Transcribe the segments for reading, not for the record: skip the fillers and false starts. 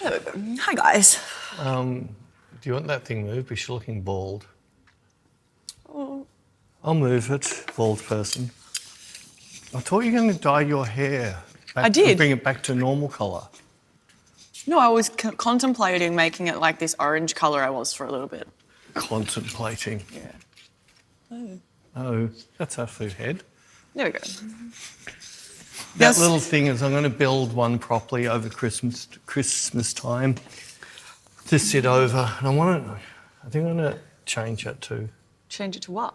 Hi, guys. Do you want that thing moved? Because you're looking bald. Oh. I'll move it, bald person. I thought you were going to dye your hair. I did. Bring it back to normal colour. No, I was contemplating making it like this orange colour I was for a little bit. Contemplating. Yeah. Oh, that's our food head. There we go. That little thing is I'm going to build one properly over Christmas time to sit over. And I think I'm going to change that to Change it to what?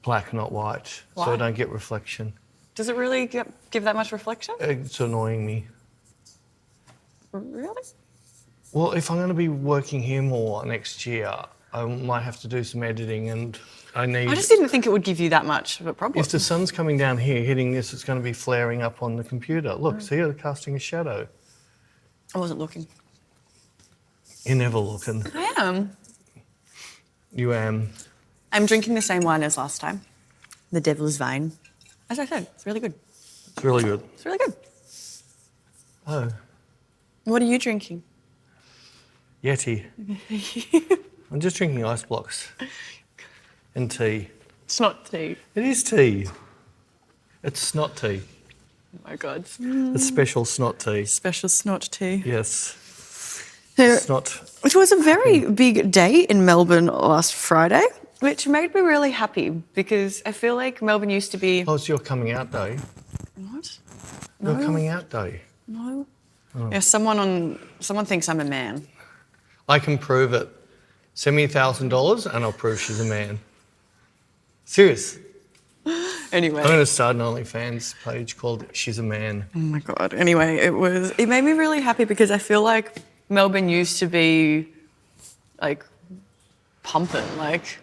black, not white, Why? so I don't get reflection. Does it really give that much reflection? It's annoying me. Really? Well, if I'm going to be working here more next year, I might have to do some editing and I just didn't think it would give you that much of a problem. If the sun's coming down here, hitting this, it's going to be flaring up on the computer. Look, see, they're casting a shadow. I wasn't looking. You're never looking. I am. You am. I'm drinking the same wine as last time. The Devil's Vine. As I said, it's really good. It's really good. It's really good. Oh, What are you drinking? Yeti. I'm just drinking ice blocks and tea. It's not tea. It is tea. It's snot tea. Oh my God. It's special snot tea. Special snot tea. Yes. So, Snot. it was a very big day in Melbourne last Friday, which made me really happy because I feel like Melbourne used to be... Oh, it's your coming out day. What? Your No. coming out day. No. Oh. Yeah, someone thinks I'm a man. I can prove it. Send me $1,000 and I'll prove she's a man. Serious. Anyway. I'm going to start an OnlyFans page called She's a Man. Oh my God. Anyway, it made me really happy because I feel like Melbourne used to be like pumping. Like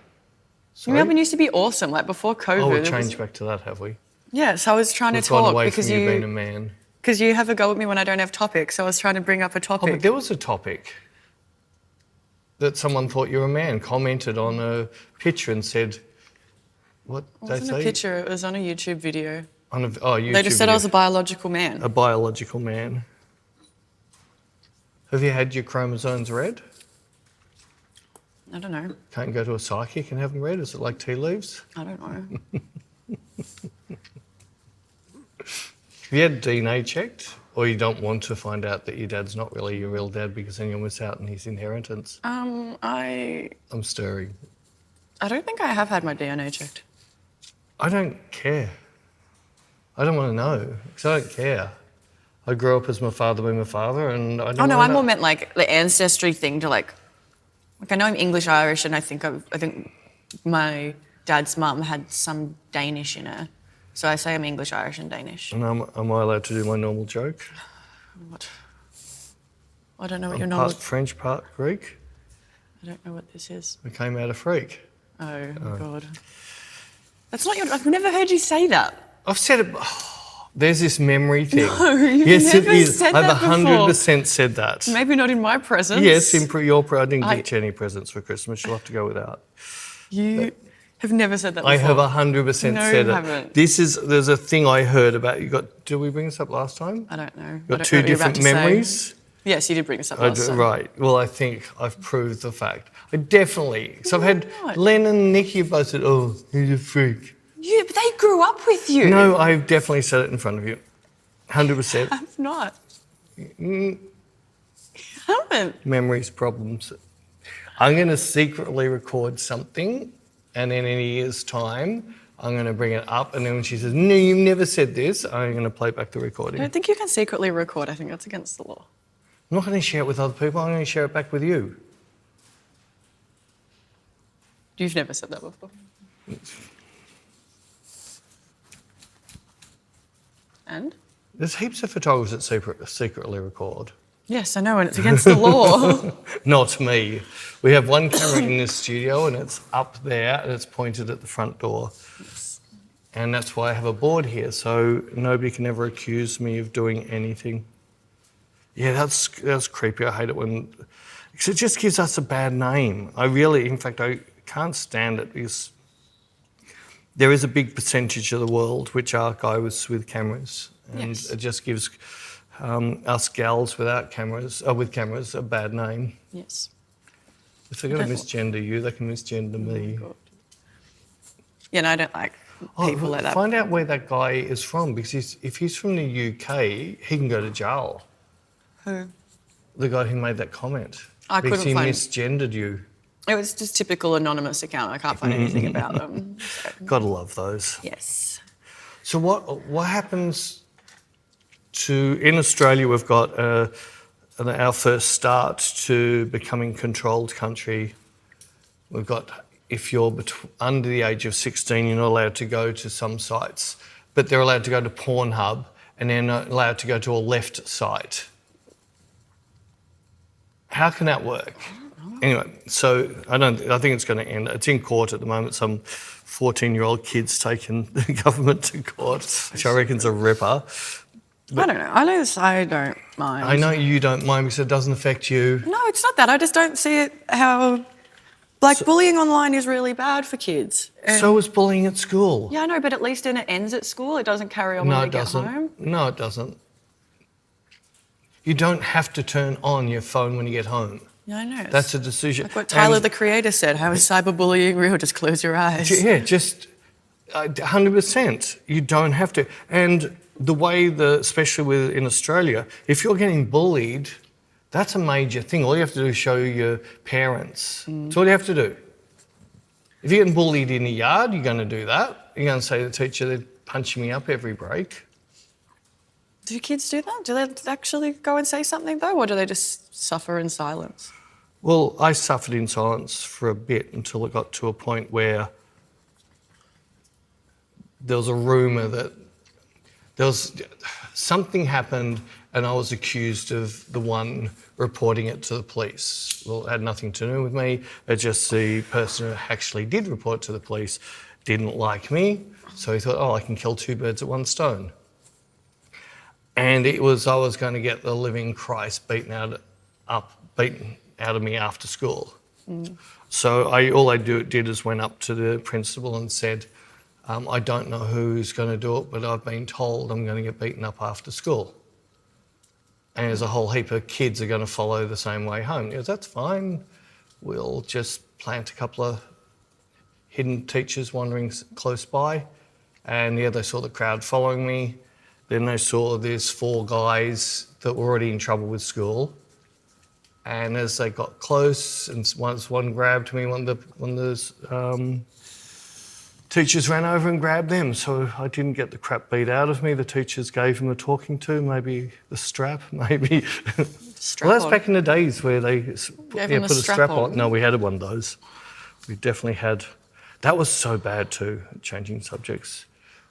Sorry? Melbourne used to be awesome. Like before COVID. Oh, we've it was- changed back to that, have we? Yeah, so I was trying We've to gone talk away because from you being a man. because you have a go at me when I don't have topics. So I was trying to bring up a Oh, topic. but there was a topic that someone thought you were a man, commented on a picture and said, what It did they wasn't say? a picture. It was on a YouTube video. YouTube They just said I video. was a biological man. A biological man. Have you had your chromosomes read? I don't know. Can't go to a psychic and have them read? Is it like tea leaves? I don't know. Have you had DNA checked? Or you don't want to find out that your dad's not really your real dad because then you'll miss out on his inheritance? I'm stirring. I don't think I have had my DNA checked. I don't care. I don't want to know because I don't care. I grew up as my father being my father and I don't Oh no, I wanna more know. meant like the ancestry thing to like I know I'm English Irish and I think my dad's mum had some Danish in her. So I say I'm English Irish and Danish. And am I allowed to do my normal joke? What? I don't know what I'm your normal. part French, part Greek. I don't know what this is. I came out a freak. Oh God. That's not your. I've never heard you say that. I've said it. There's this memory thing. No, you've yes, never it is. said I've that before. 100% said that. Maybe not in my presence. Yes, I didn't get you any presents for Christmas. You'll have to go without. You have never said that before. I have 100% No, said you it. haven't. There's a thing I heard about. Did we bring this up last time? I don't know. You I got don't two know what you're about different to say. memories? Yes, you did bring this up last time. Right. Well, I think I've proved the fact. I definitely. So I've had What? Len and Nikki both said, oh, he's a freak. Yeah, but they grew up with you. No, I've definitely said it in front of you. 100%. I've not. You haven't. Memories, problems. I'm going to secretly record something and then in a year's time, I'm going to bring it up and then when she says, no, you've never said this, I'm going to play back the recording. I don't think you can secretly record. I think that's against the law. I'm not going to share it with other people, I'm going to share it back with you. You've never said that before. And? There's heaps of photographers that secretly record. Yes, I know, and it's against the law. Not me. We have one camera in this studio and it's up there and it's pointed at the front door. Yes. And that's why I have a board here, so nobody can ever accuse me of doing anything. Yeah, that's creepy. I hate it when... Because it just gives us a bad name. In fact, I can't stand it because there is a big percentage of the world which archives with cameras. And Yes. it just gives us gals without cameras, with cameras, a bad name. Yes. If they're going to misgender you, they can misgender me. God. Yeah, no, I don't like people like that. Find out where that guy is from, because if he's from the UK, he can go to jail. Who? The guy who made that comment. I because couldn't he find... misgendered you. It was just typical anonymous account. I can't find anything about them. So. Gotta love those. Yes. So what happens to... In Australia, we've got our first start to becoming controlled country. We've got, if you're under the age of 16, you're not allowed to go to some sites, but they're allowed to go to Pornhub, and they're not allowed to go to a left site. How can that work? Anyway, so I think it's going to end. It's in court at the moment. Some 14-year-old kid's taken the government to court, which I reckon's a ripper. But I don't know. I don't mind. I know you don't mind because it doesn't affect you. No, it's not that. I just don't see it how... bullying online is really bad for kids. And so is bullying at school. yeah, I know, but at least then it ends at school. It doesn't carry on when they get home. No, it doesn't. You don't have to turn on your phone when you get home. Yeah, I know. That's a decision. Like what Tyler, the creator, said. How is cyberbullying real? Just close your eyes. Yeah, just 100%. You don't have to. And the way, especially in Australia, if you're getting bullied, that's a major thing. All you have to do is show your parents. That's all you have to do. If you're getting bullied in the yard, you're going to do that. You're going to say to the teacher, they're punching me up every break. Do kids do that? Do they actually go and say something, though, or do they just suffer in silence? Well, I suffered in silence for a bit until it got to a point where there was a rumour that something happened and I was accused of the one reporting it to the police. Well, it had nothing to do with me. It just the person who actually did report to the police didn't like me, so he thought, I can kill two birds at one stone. And I was going to get the living Christ beaten out of me after school. So all I did is went up to the principal and said, I don't know who's going to do it, but I've been told I'm going to get beaten up after school. And there's a whole heap of kids are going to follow the same way home. He goes, that's fine. We'll just plant a couple of hidden teachers wandering close by. And they saw the crowd following me. Then they saw there's 4 guys that were already in trouble with school. And as they got close, and once one grabbed me, one of those teachers ran over and grabbed them. So I didn't get the crap beat out of me. The teachers gave him a talking to, maybe the strap, maybe. Well, that's back in the days where they put a strap on. No, we had one of those. We definitely had. That was so bad too, changing subjects.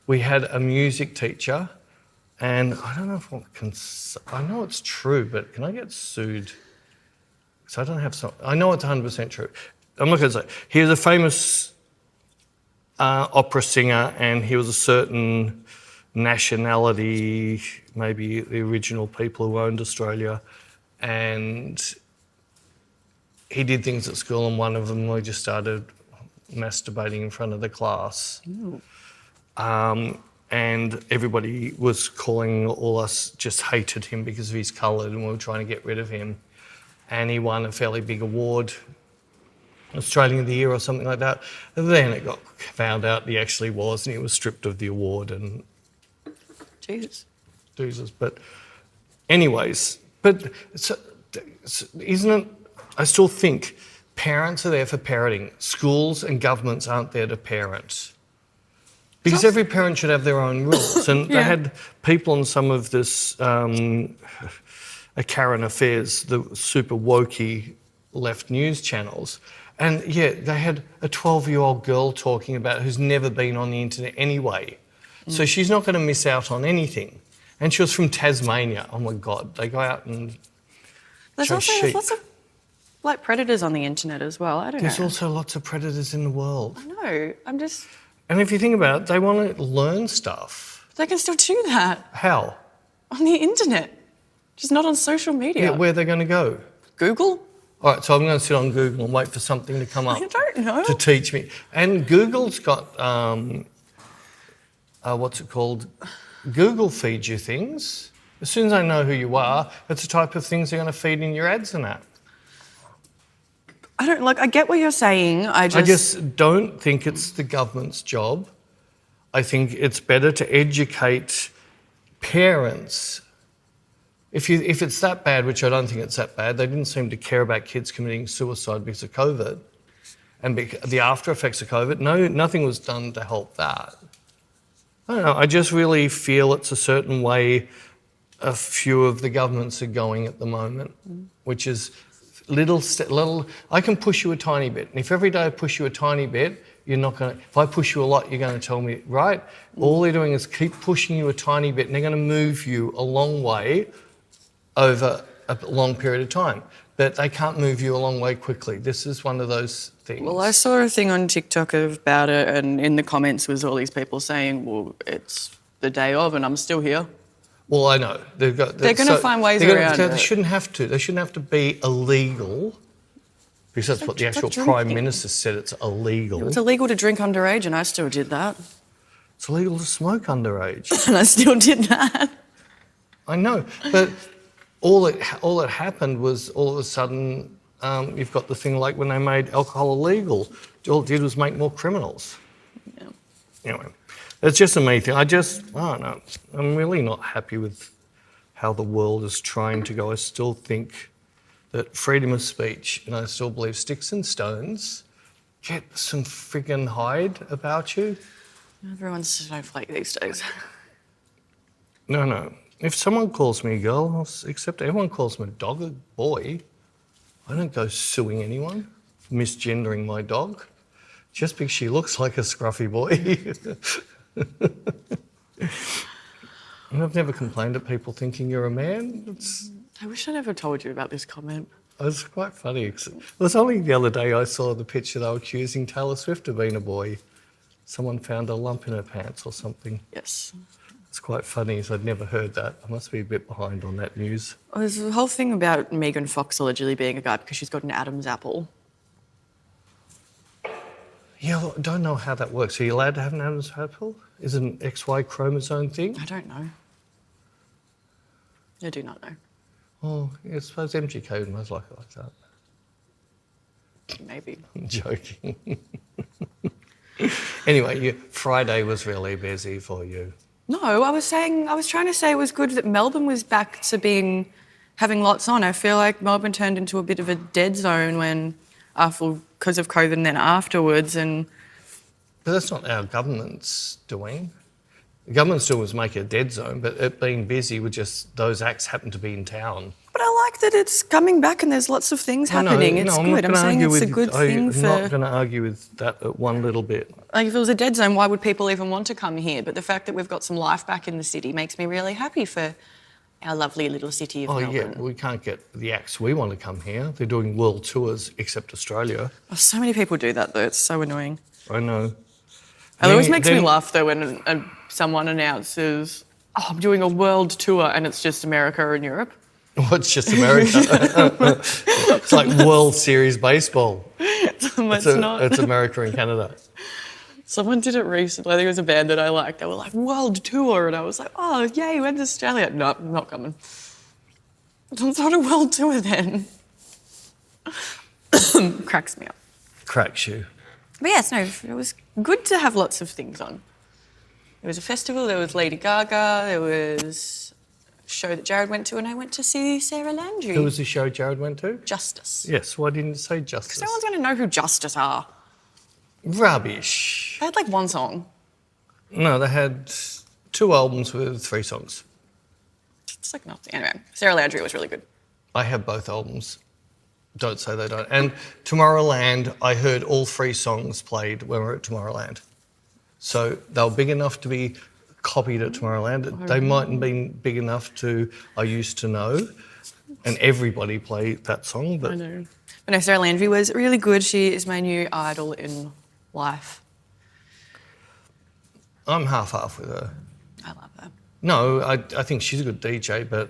We had a music teacher, and I don't know if I know it's true, but can I get sued? Because I don't have some. I know it's 100% true. I'm not going to say. He was a famous opera singer, and he was a certain nationality, maybe the original people who owned Australia, and he did things at school, and one of them we just started masturbating in front of the class. And everybody was calling all us just hated him because of his colour, and we were trying to get rid of him. And he won a fairly big award, Australian of the Year or something like that. And then it got found out he actually was, and he was stripped of the award. And Jesus. But anyways, isn't it? I still think parents are there for parenting. Schools and governments aren't there to parent. Because every parent should have their own rules. And they had people on some of this Karen Affairs, the super wokey left news channels. And they had a 12-year-old girl talking about it who's never been on the internet anyway. So she's not going to miss out on anything. And she was from Tasmania. Oh my God, they go out and there's lots of predators on the internet as well. I don't know. There's also lots of predators in the world. I know. And if you think about it, they want to learn stuff. They can still do that. How? On the internet. Just not on social media. Yeah, where are they going to go? Google? All right, so I'm going to sit on Google and wait for something to come up. I don't know. To teach me. And Google's got, what's it called? Google feeds you things. As soon as I know who you are, it's the type of things they're going to feed in your ads and that. I get what you're saying. I just don't think it's the government's job. I think it's better to educate parents. If it's that bad, which I don't think it's that bad, they didn't seem to care about kids committing suicide because of COVID and the after effects of COVID. No, nothing was done to help that. I don't know. I just really feel it's a certain way a few of the governments are going at the moment, which is little. I can push you a tiny bit, and if every day I push you a tiny bit, you're not going to. If I push you a lot, you're going to tell me, right? All they're doing is keep pushing you a tiny bit, and they're going to move you a long way over a long period of time. But they can't move you a long way quickly. This is one of those things. Well, I saw a thing on TikTok about it, and in the comments was all these people saying, well, it's the day of and I'm still here. Well, I know. They're going to find ways around it. They shouldn't have to. They shouldn't have to be illegal, because that's what the actual Prime Minister said, it's illegal. It's illegal to drink underage, and I still did that. It's illegal to smoke underage. And I still did that. I know, but all that happened was all of a sudden you've got the thing like when they made alcohol illegal, all it did was make more criminals. Yeah. Anyway, it's just a me thing. I don't know. I'm really not happy with how the world is trying to go. I still think that freedom of speech, and I still believe sticks and stones, get some friggin' hide about you. Everyone's a snowflake these days. No. If someone calls me a girl, I'll accept it. Everyone calls me a dog, a boy. I don't go suing anyone for misgendering my dog just because she looks like a scruffy boy. And I've never complained at people thinking you're a man. I wish I never told you about this comment. It's quite funny. It was only the other day I saw the picture they were accusing Taylor Swift of being a boy. Someone found a lump in her pants or something. Yes. It's quite funny, so I'd never heard that. I must be a bit behind on that news. Well, there's a whole thing about Megan Fox allegedly being a guy because she's got an Adam's apple. Yeah, well, I don't know how that works. Are you allowed to have an Adam's apple? Is it an XY chromosome thing? I don't know. I do not know. Oh, I suppose MGK was like that. Maybe. I'm joking. Anyway, Friday was really busy for you. No, I was trying to say it was good that Melbourne was back to having lots on. I feel like Melbourne turned into a bit of a dead zone because of COVID and then afterwards. But that's not our government's doing. The government's doing was make it a dead zone, but it being busy with just those acts happen to be in town. But I like that it's coming back and there's lots of things happening. It's good. I'm saying it's a good thing for... I'm not going to argue with that one little bit. Like, if it was a dead zone, why would people even want to come here? But the fact that we've got some life back in the city makes me really happy for our lovely little city of Melbourne. Yeah, we can't get the acts we want to come here. They're doing world tours except Australia. Oh, so many people do that, though. It's so annoying. I know. It always makes me laugh, though, when someone announces, oh, I'm doing a world tour, and it's just America and Europe. What's just America? It's like World Series baseball. It's not. It's America and Canada. Someone did it recently. I think it was a band that I liked. They were like, world tour. And I was like, oh, yay, when's Australia? No, I'm not coming. It's not a world tour then. Cracks me up. Cracks you. But yes, no, it was good to have lots of things on. There was a festival, there was Lady Gaga, there was a show that Jared went to, and I went to see Sarah Landry. Who was the show Jared went to? Justice. Yes, why didn't you say Justice? Because no one's going to know who Justice are. Rubbish. They had like one song. No, they had 2 albums with 3 songs. It's like nothing. Anyway, Sarah Landry was really good. I have both albums. Don't say they don't. And Tomorrowland, I heard all 3 songs played when we were at Tomorrowland. So they were big enough to be copied at Tomorrowland. They mightn't have been big enough to I Used to Know, and everybody played that song. But I know. But no, Sarah Landry was really good. She is my new idol in life. I'm half-half with her. I love her. No, I think she's a good DJ, but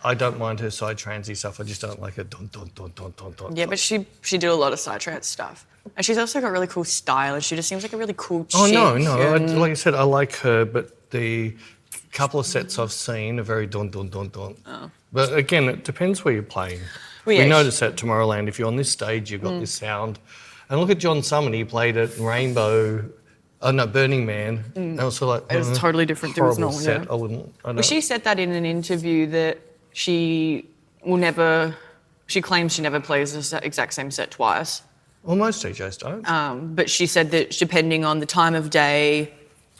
I don't mind her side transy stuff. I just don't like her dun dun dun dun dun dun. Yeah, but she did a lot of side trance stuff. And she's also got really cool style, and she just seems like a really cool chick. Oh, no. Like I said, I like her, but couple of sets I've seen are very dun dun dun dun. Oh. But again, it depends where you're playing. Well, we yeah, noticed at Tomorrowland, if you're on this stage, you've got this sound. And look at John Summon, he played at Burning Man. And it was sort of like, It was totally different to his horrible normal, set. yeah. I don't. Well, she said that in an interview that she claims she never plays the exact same set twice. Well, most DJs don't. But she said that depending on the time of day,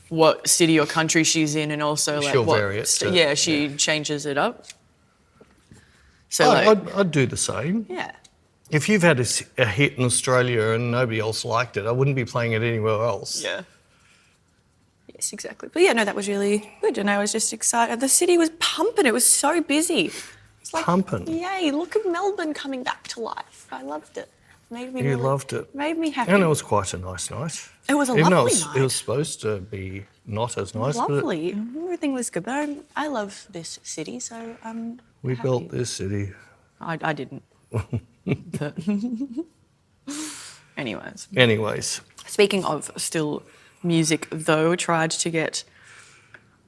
what city or country she's in, and also like She'll what, vary it she changes it up. So I'd do the same. yeah. If you've had a hit in Australia and nobody else liked it, I wouldn't be playing it anywhere else. Yeah. Yes, exactly. But yeah, no, that was really good, and I was just excited. The city was pumping. It was so busy. It's like, Pumping. yay! Look at Melbourne coming back to life. I loved it. You loved it. Made me happy. And it was quite a nice night. It was a Even though lovely night. it was supposed to be not as nice. Lovely. Everything was good. But I love this city, so I'm We happy. built this city. I didn't. But anyways. Speaking of still music, though, tried to get...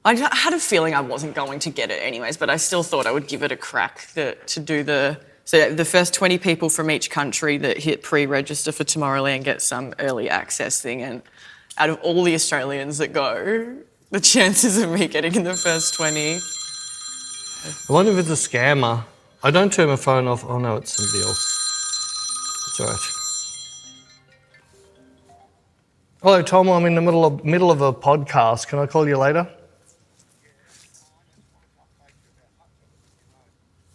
I had a feeling I wasn't going to get it anyways, but I still thought I would give it a crack So the first 20 people from each country that hit pre-register for Tomorrowland get some early access thing. And out of all the Australians that go, the chances of me getting in the first 20... I wonder if it's a scammer. I don't turn my phone off. Oh, no, it's somebody else. It's all right. Hello, Tom. I'm in the middle of a podcast. Can I call you later?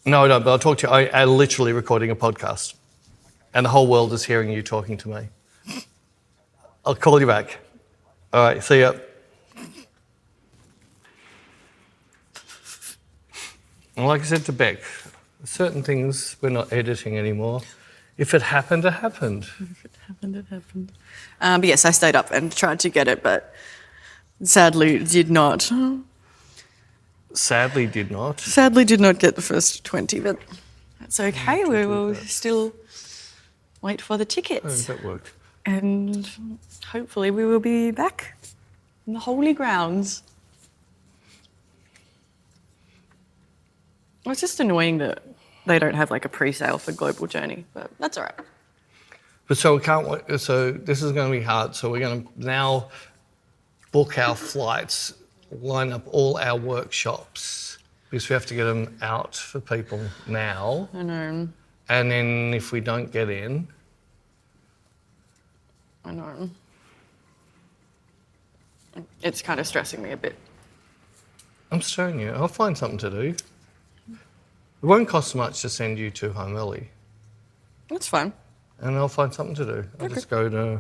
No, I don't, but I'll talk to you. I'm literally recording a podcast. And the whole world is hearing you talking to me. I'll call you back. All right, see ya. And like I said to Bec, certain things we're not editing anymore. If it happened, it happened. If it happened, it happened. But yes, I stayed up and tried to get it, but sadly did not. Sadly did not. Sadly did not get the first 20, but that's okay. We will still wait for the Oh, tickets. that worked. And hopefully we will be back in the holy grounds. It's just annoying that they don't have like a pre-sale for Global Journey, but that's all right. But so we can't wait. So this is going to be hard. So we're going to now book our flights, line up all our workshops, because we have to get them out for people now. I know. And then if we don't get in... I know. It's kind of stressing me a bit. I'm showing you. I'll find something to do. It won't cost much to send you two home early. That's fine. And I'll find something to do. I'll just go to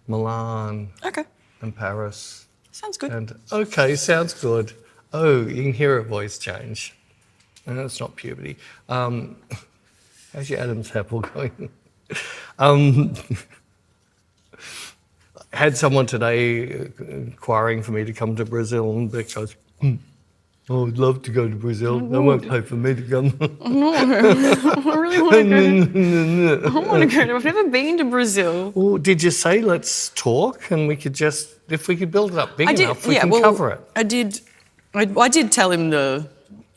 Milan Okay. and Paris. Sounds good. And okay, sounds good. Oh, you can hear her voice change. And it's not puberty. How's your Adam's apple going? I had someone today inquiring for me to come to Brazil, and Bec goes, oh, I'd love to go to Brazil. They won't pay for me to come. No, I really want to go. I want to go. I've never been to Brazil. Well, did you say let's talk and we could just, if we could build it up big enough, we can cover it? I did tell him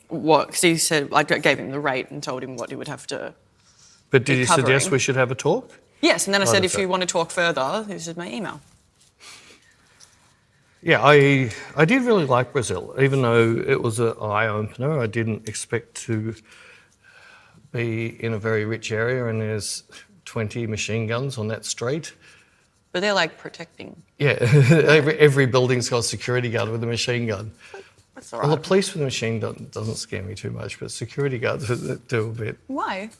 because he said, I gave him the rate and told him what he would have to. But did you suggest covering. we should have a talk? Yes, and then I said, that's if you it. want to talk further, this is my email. Yeah, I did really like Brazil, even though it was an eye-opener. I didn't expect to be in a very rich area and there's 20 machine guns on that street. But they're like protecting. Yeah, every building's got a security guard with a machine gun. That's all Well, the right. police with a machine gun doesn't scare me too much, but security guards do a bit. Why?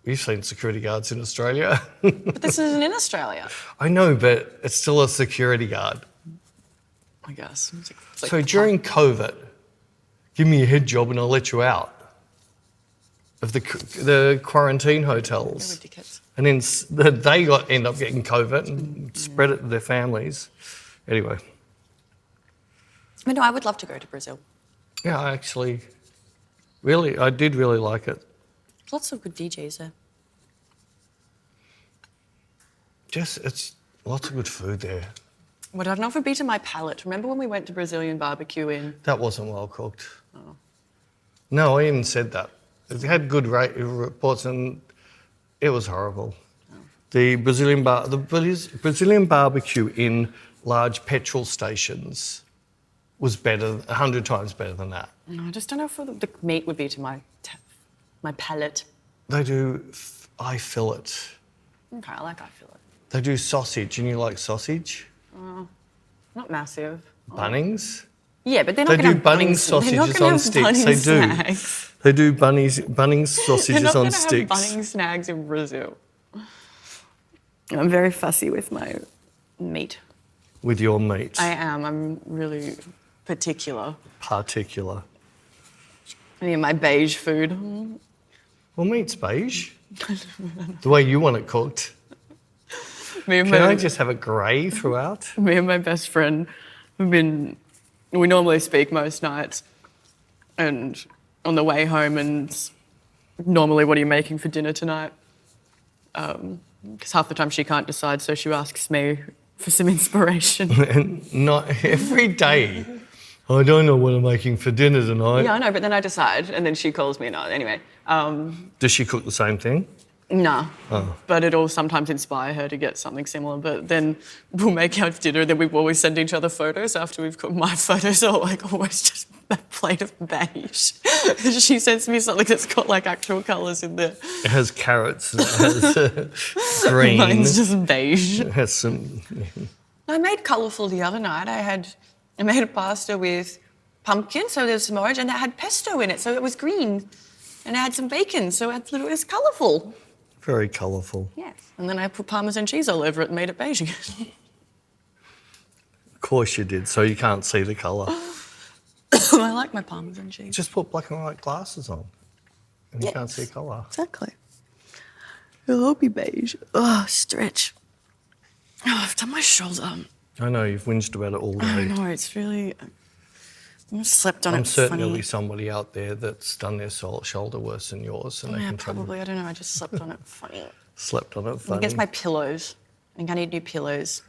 You've seen security guards in Australia. But this isn't in Australia. I know, but it's still a security guard. I guess. It's like So during COVID, give me a head job and I'll let you out of the quarantine They're hotels. ridiculous. And then they end up getting COVID and spread it to their families. Anyway, But no, I would love to go to Brazil. yeah, I did really like it. Lots of good DJs there. It's lots of good food there. What I don't know if it'd be to my palate. Remember when we went to Brazilian barbecue in? That wasn't well cooked. Oh. No, I even said that. It had good reports and it was horrible. Oh. The Brazilian barbecue in large petrol stations was better, 100 times better than that. No, I just don't know if the meat would be to my palate. They do eye fillet. Okay, I like eye fillet. They do sausage, and you like sausage? Not massive. Bunnings? Yeah, but they're not going to have Bunnings sausages on sticks. They do. Snags. They do Bunnings sausages on sticks. They're not going to have Bunnings snags in Brazil. I'm very fussy with my meat. With your meat? I am. I'm really particular. Particular. I need my beige food. Well, meat's beige. The way you want it cooked. Can I just have it grey throughout? Me and my best friend we normally speak most nights, and on the way home, and normally, what are you making for dinner tonight? Because half the time she can't decide, so she asks me for some inspiration. And not every day. I don't know what I'm making for dinner tonight. Yeah, I know, but then I decide, and then she calls me. No, anyway. Does she cook the same thing? No, oh. But it'll sometimes inspire her to get something similar. But then we'll make our dinner, and then we always send each other photos after we've cooked. My photos are like always just a plate of beige. She sends me something that's got like actual colours in there. It has carrots and it has green. Mine's just beige. It has some... I made colourful the other night. I made a pasta with pumpkin, so there was some orange, and it had pesto in it, so it was green. And it had some bacon, so it was colourful. Very colourful. Yes. And then I put Parmesan cheese all over it and made it beige again. Of course you did, so you can't see the colour. I like my Parmesan cheese. Just put black and white glasses on and you can't see colour. Exactly. It'll all be beige. Oh, stretch. Oh, I've done my shoulder. I know, you've whinged about it all day. I know, it's really... I slept on it. I'm certain funny. there'll be somebody out there that's done their shoulder worse than yours. And they can probably. I don't know. I just slept on it funny. Slept on it funny? I guess my pillows. I think I need new pillows.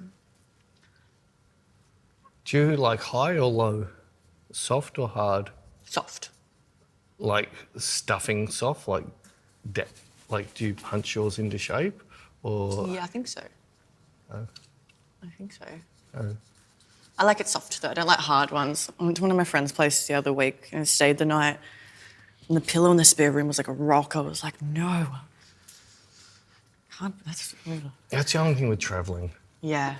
Do you like high or low? Soft or hard? Soft. Like stuffing soft? Like do you punch yours into shape? Or... Yeah, I think so. Oh. I think so. Oh. I like it soft though. I don't like hard ones. I went to one of my friends' places the other week and stayed the night. And the pillow in the spare room was like a rock. I was like, no. That's the only thing with travelling. Yeah.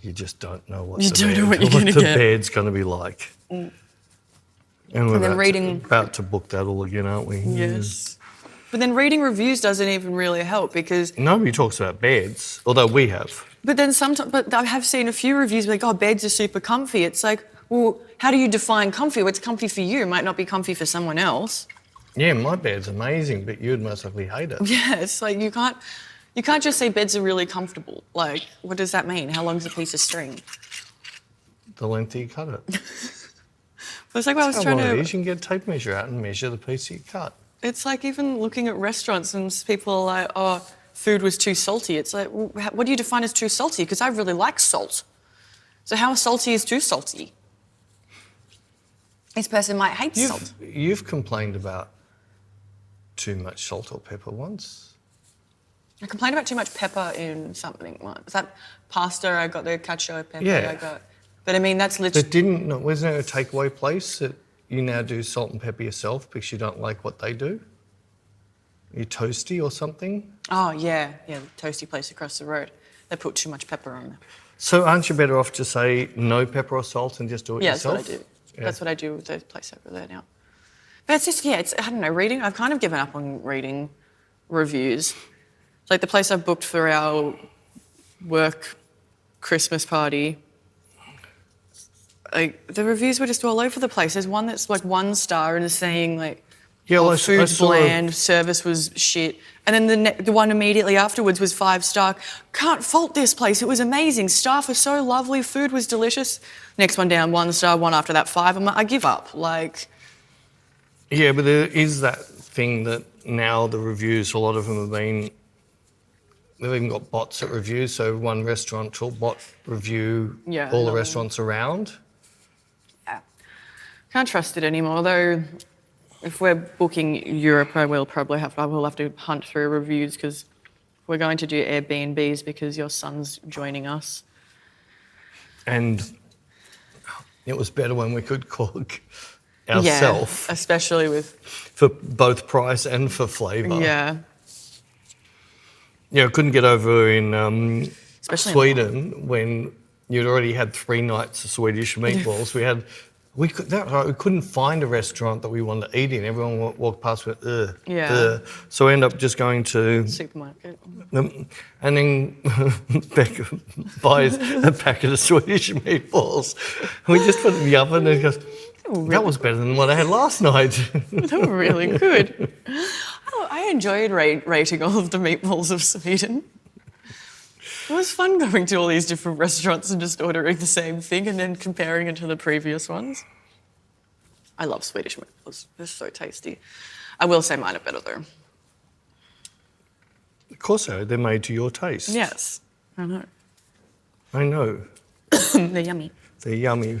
You just don't know what the bed's going to be like. Mm. And we're about to book that all again, aren't we? Yes. But then reading reviews doesn't even really help because... Nobody talks about beds, although we have. But then but I have seen a few reviews like, oh, beds are super comfy. It's like, well, how do you define comfy? What's comfy for you might not be comfy for someone else. Yeah, my bed's amazing, but you'd most likely hate it. Yeah, it's like you can't just say beds are really comfortable. Like, what does that mean? How long's a piece of string? The length you cut it. It's like I was trying to... You can get a tape measure out and measure the piece you cut. It's like even looking at restaurants and people are like, oh, food was too salty. It's like, well, what do you define as too salty? Because I really like salt. So how salty is too salty? This person might hate salt. You've complained about too much salt or pepper once. I complained about too much pepper in something once. That pasta I got, the cacio pepper I got. But I mean, that's literally... But wasn't there a takeaway place that you now do salt and pepper yourself because you don't like what they do? You toasty or something? Oh, yeah, the toasty place across the road. They put too much pepper on there. So aren't you better off to say no pepper or salt and just do it yourself? Yeah, that's what I do. Yeah. That's what I do with the place over there now. But it's just, I don't know, reading... I've kind of given up on reading reviews. It's like the place I booked for our work Christmas party... Like, the reviews were just all over the place. There's one that's like 1 star and is saying like, food's bland, service was shit. And then the one immediately afterwards was 5 star. Can't fault this place. It was amazing. Staff are so lovely. Food was delicious. Next one down, 1 star. One after that, 5. I'm like, I give up. Like, yeah, but there is that thing that now the reviews, a lot of them have been they've even got bots that review, so one restaurant will bot review Yeah, all the another one. restaurants around. Yeah. Can't trust it anymore, though. If we're booking Europe, I will have to hunt through reviews because we're going to do Airbnbs because your son's joining us. And it was better when we could cook ourselves. Yeah, especially with... For both price and for flavour. Yeah. Yeah, I couldn't get over in Especially in Sweden when you'd already had 3 nights of Swedish meatballs. We couldn't find a restaurant that we wanted to eat in. Everyone walked past with, ugh, Yeah. ugh. So we ended up just going to... Supermarket. And then Bec buys a packet of Swedish meatballs. We just put it in the oven and he goes, that was better than what I had last night. They were really good. I enjoyed rating all of the meatballs of Sweden. It was fun going to all these different restaurants and just ordering the same thing and then comparing it to the previous ones. I love Swedish meatballs. They're so tasty. I will say mine are better though. Of course they're made to your taste. Yes, I know. I know. They're yummy. They're yummy.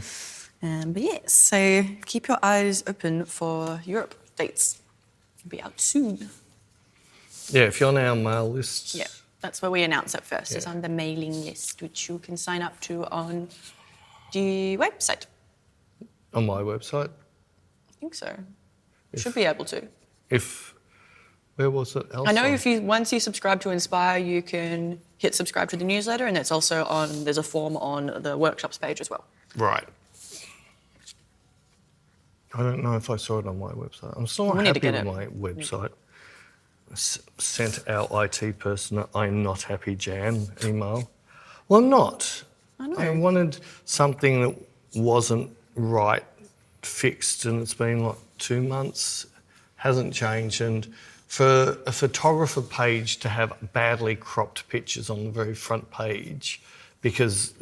But yes, so keep your eyes open for Europe dates. It'll be out soon. Yeah, if you're on our mail list. Yeah, that's where we announce it first. Yeah. It's on the mailing list, which you can sign up to on the website. On my website. I think so. Should be able to. Where was it else? I know once you subscribe to Inspire, you can hit subscribe to the newsletter, and it's also there's a form on the workshops page as well. Right. I don't know if I saw it on my website. I'm still not We need to happy get with it. my website. Sent our IT person a I'm not happy Jan email. Well, I'm not. I know. I wanted something that wasn't right fixed, and it's been like 2 months, hasn't changed. And for a photographer page to have badly cropped pictures on the very front page because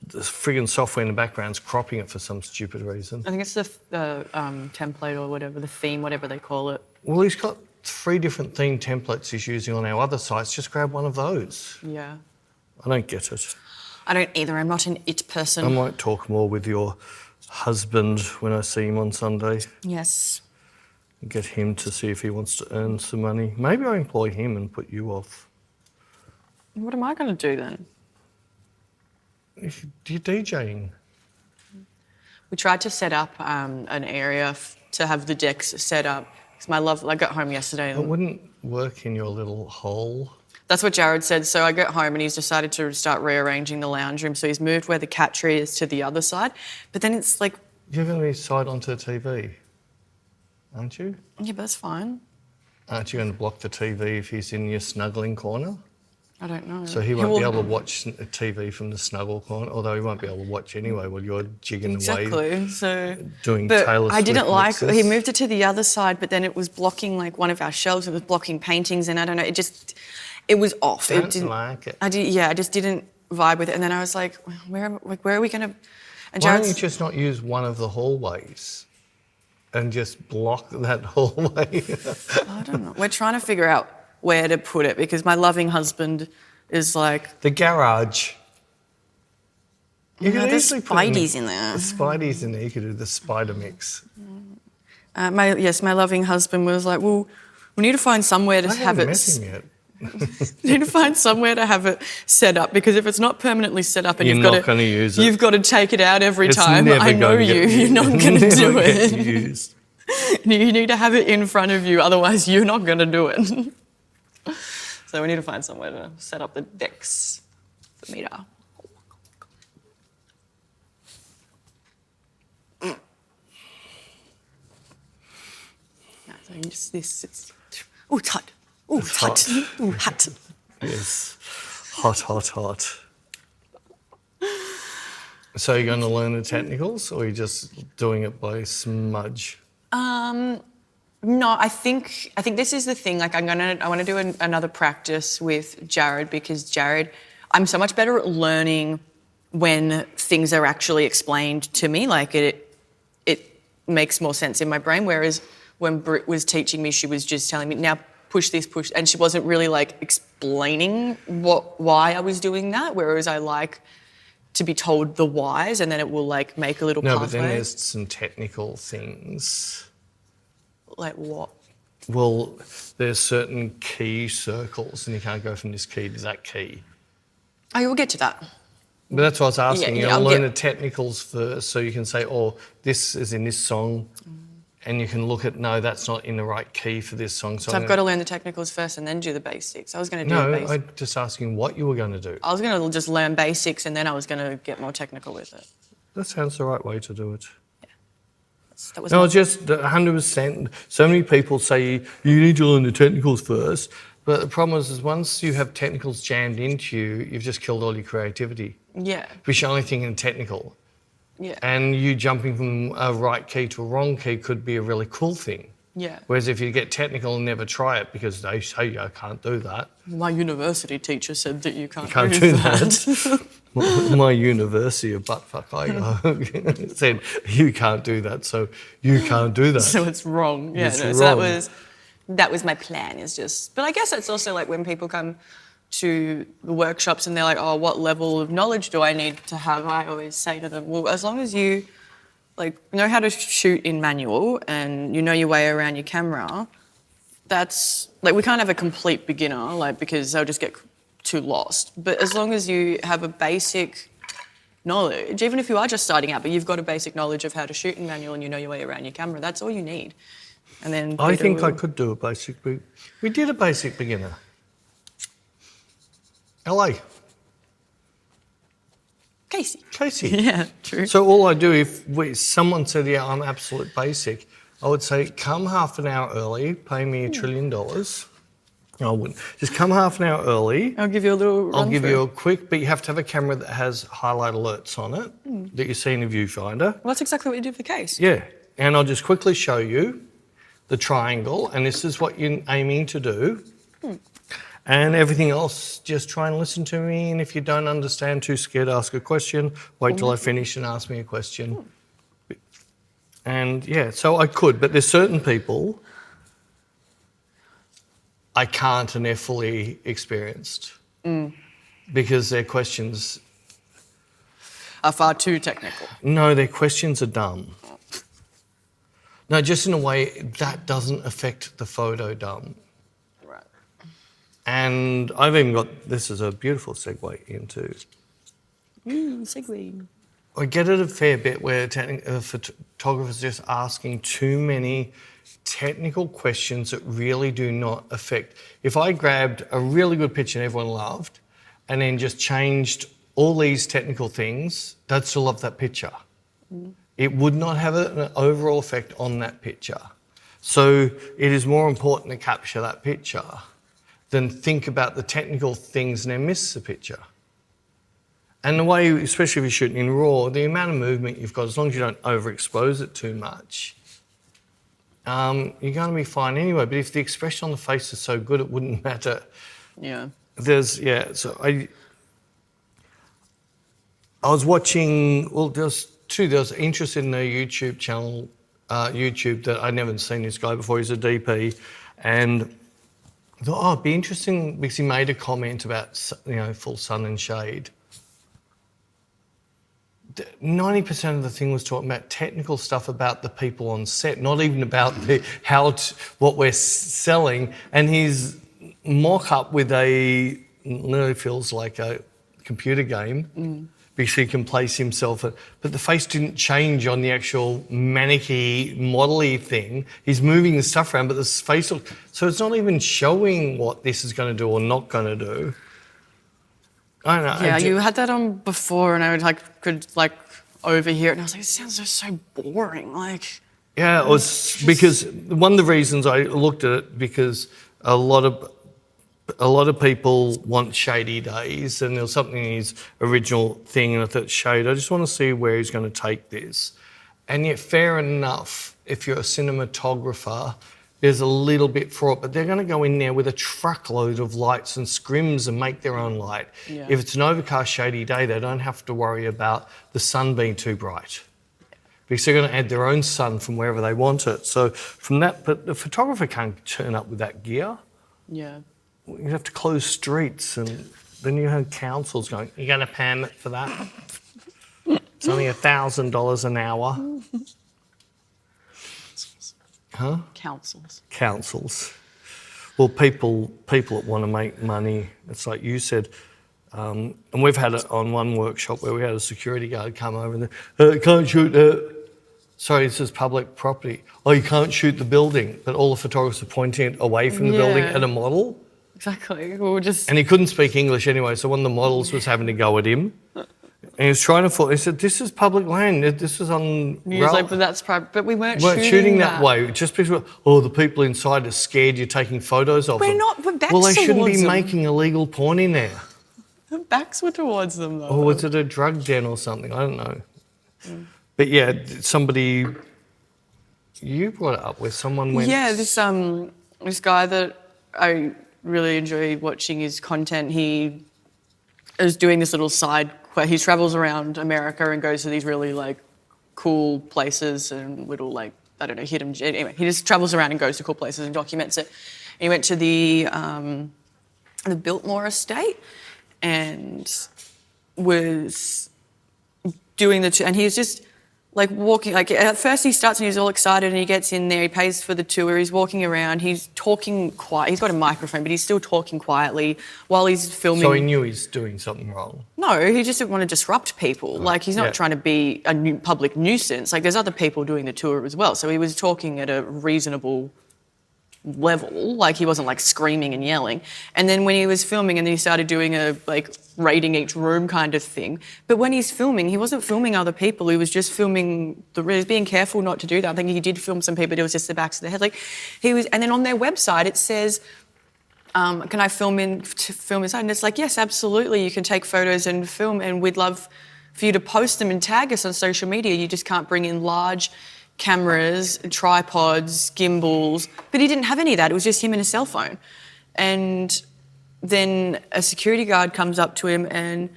the friggin' software in the background's cropping it for some stupid reason. I think it's the template or whatever, the theme, whatever they call it. Well, he's got 3 different theme templates he's using on our other sites. Just grab one of those. Yeah. I don't get it. I don't either. I'm not an it person. I might talk more with your husband when I see him on Sunday. Yes. Get him to see if he wants to earn some money. Maybe I employ him and put you off. What am I going to do then? You're DJing. We tried to set up an area to have the decks set up. Because I got home yesterday. It wouldn't work in your little hole. That's what Jared said. So I got home and he's decided to start rearranging the lounge room. So he's moved where the cat tree is to the other side. But then it's like... You're going to be side onto the TV, aren't you? Yeah, but that's fine. Aren't you going to block the TV if he's in your snuggling corner? I don't know. So he won't be able to watch a TV from the snuggle corner, although he won't be able to watch anyway while you're jigging away. Exactly. So, doing but Taylor I didn't Swift like. mixes. He moved it to the other side, but then it was blocking like one of our shelves. It was blocking paintings, and I don't know. It was off. Don't It didn't like it. I just didn't vibe with it. And then I was like, where are we going to? And Why don't Jared's, you just not use one of the hallways and just block that hallway? I don't know. We're trying to figure out where to put it because my loving husband is like, The garage. You could there's easily put Spideys in there. The Spideys in there. You could do the spider mix. My loving husband was like, well, we need to find somewhere to I have haven't it. met him yet. You need to find somewhere to have it set up because if it's not permanently set up and You're you've got not gonna use it. you've got to take it out every It's time. never I know gonna get you're not used. going to Never do get it. used. You need to have it in front of you, otherwise you're not going to do it. So we need to find somewhere to set up the decks, the meter. So just this. Oh, it's hot. Oh, it's hot. hot. Oh, hot. Yes. Hot, hot, hot. So you're going to learn the technicals, or are you just doing it by smudge? No, I think this is the thing. Like, I want to do another practice with Jared because Jared, I'm so much better at learning when things are actually explained to me. Like it makes more sense in my brain. Whereas when Britt was teaching me, she was just telling me. Now, push this, push, and she wasn't really like explaining why I was doing that. Whereas I like to be told the whys, and then it will like make a little No, pathway. but then there's some technical things. Like what? Well, there's certain key circles, and you can't go from this key to that key. Oh, we'll get to that. But that's what I was asking. Yeah, You I'll learn get- the technicals first, so you can say, "Oh, this is in this song," and you can look at, "No, that's not in the right key for this song." So I've got to learn the technicals first and then do the basics. I was going to do the No, basics. I'm just asking what you were going to do. I was going to just learn basics and then I was going to get more technical with it. That sounds the right way to do it. That was No, my- just 100%. So many people say you need to learn the technicals first, but the problem is once you have technicals jammed into you, you've just killed all your creativity. yeah, Because you're only thinking technical. yeah, And you jumping from a right key to a wrong key could be a really cool thing. yeah. Whereas if you get technical and never try it because they say I can't do that. My university teacher said that you can't, Can't do that. My university of buttfuck I said you can't do that, so you can't do that. So it's wrong. Yeah, It's no, so wrong. that was my plan, is just, but I guess it's also like when people come to the workshops and they're like, oh, what level of knowledge do I need to have? I always say to them, well, as long as you like know how to shoot in manual and you know your way around your camera, that's like, we can't have a complete beginner, like, because they'll just get too lost. But as long as you have a basic knowledge, even if you are just starting out, but you've got a basic knowledge of how to shoot in manual and you know your way around your camera, that's all you need. And then I Peter think I will- could do a basic. We did a basic beginner. LA. Casey. Casey. Yeah, true. So all I do, if someone said, yeah, I'm absolute basic, I would say, come half an hour early, pay me $1 trillion. No, I wouldn't. Just come half an hour early. I'll give you a little I'll run give through. you a quick, but you have to have a camera that has highlight alerts on it that you see in a viewfinder. Well, that's exactly what you did for Case. Yeah, and I'll just quickly show you the triangle, and this is what you're aiming to do. And everything else, just try and listen to me. And if you don't understand, too scared, ask a question. Wait till I finish and ask me a question. And yeah, so I could, but there's certain people I can't and they're fully experienced because their questions, Are far too technical. no, their questions are dumb. No, just in a way that doesn't affect the photo dumb. Right. And I've even got, this is a beautiful segue into, Segue. I get it a fair bit where photographers just asking too many technical questions that really do not affect. If I grabbed a really good picture and everyone loved, and then just changed all these technical things, they'd still love that picture. It would not have an overall effect on that picture. So it is more important to capture that picture than think about the technical things and then miss the picture. And the way, especially if you're shooting in RAW, the amount of movement you've got, as long as you don't overexpose it too much, you're going to be fine anyway. But if the expression on the face is so good, it wouldn't matter. Yeah. So I was watching, well, there was interest in the YouTube channel, YouTube, that I'd never seen this guy before. He's a DP. And I thought, oh, it'd be interesting because he made a comment about, full sun and shade. 90% of the thing was talking about technical stuff about the people on set, not even about what we're selling. And his mock-up with literally feels like a computer game because he can place himself. But the face didn't change on the actual manicky, model-y thing. He's moving the stuff around, but the face so it's not even showing what this is going to do or not going to do. I don't know. Yeah, you had that on before, and I could overhear it, and I was like, "It sounds so boring." Like, yeah, it was because one of the reasons I looked at it because a lot of people want shady days, and there was something in his original thing, and I thought, shade. I just want to see where he's going to take this, and yet, fair enough, if you're a cinematographer. There's a little bit for it, but they're going to go in there with a truckload of lights and scrims and make their own light. Yeah. If it's an overcast, shady day, they don't have to worry about the sun being too bright because they're going to add their own sun from wherever they want it. So from that, but the photographer can't turn up with that gear. Yeah. You have to close streets, and then you have councils going, "You're going to permit for that? It's only $1,000 an hour." Huh? Councils. Well, people that want to make money. It's like you said, and we've had it on one workshop where we had a security guard come over and can't shoot. Sorry, this is public property. Oh, you can't shoot the building, but all the photographers are pointing it away from the building at a model. Exactly. We'll just... And he couldn't speak English anyway, so one of the models was having to go at him. And he was trying to... He said, "This is public land. This is on..." He was like, "But that's private." But we weren't shooting that way. Just because, the people inside are scared you're taking photos of them. We're backs Well, they shouldn't towards be them. making illegal porn in there. The backs were towards them, though. Or was it a drug den or something? I don't know. But yeah, somebody... You brought it up where someone went... Yeah, this guy that I really enjoy watching his content, he is doing this little side quest. He travels around America and goes to these really, like, cool places and little, like, I don't know, hidden... Anyway, he just travels around and goes to cool places and documents it. And he went to the Biltmore estate and was doing and he was just... like walking, like at first he starts and he's all excited and he gets in there, he pays for the tour, he's walking around, he's talking quiet, he's got a microphone, but he's still talking quietly while he's filming. So he knew he's doing something wrong? No, he just didn't want to disrupt people. Like he's not trying to be a public nuisance. Like there's other people doing the tour as well. So he was talking at a reasonable level, like he wasn't like screaming and yelling. And then when he was filming and then he started doing a like rating each room kind of thing. But when he's filming, he wasn't filming other people, he was just filming he was being careful not to do that. I think he did film some people, but it was just the backs of the head. Like he was, and then on their website it says, can I film inside? And it's like, yes, absolutely, you can take photos and film, and we'd love for you to post them and tag us on social media. You just can't bring in large cameras, tripods, gimbals, but he didn't have any of that. It was just him and a cell phone. And then a security guard comes up to him and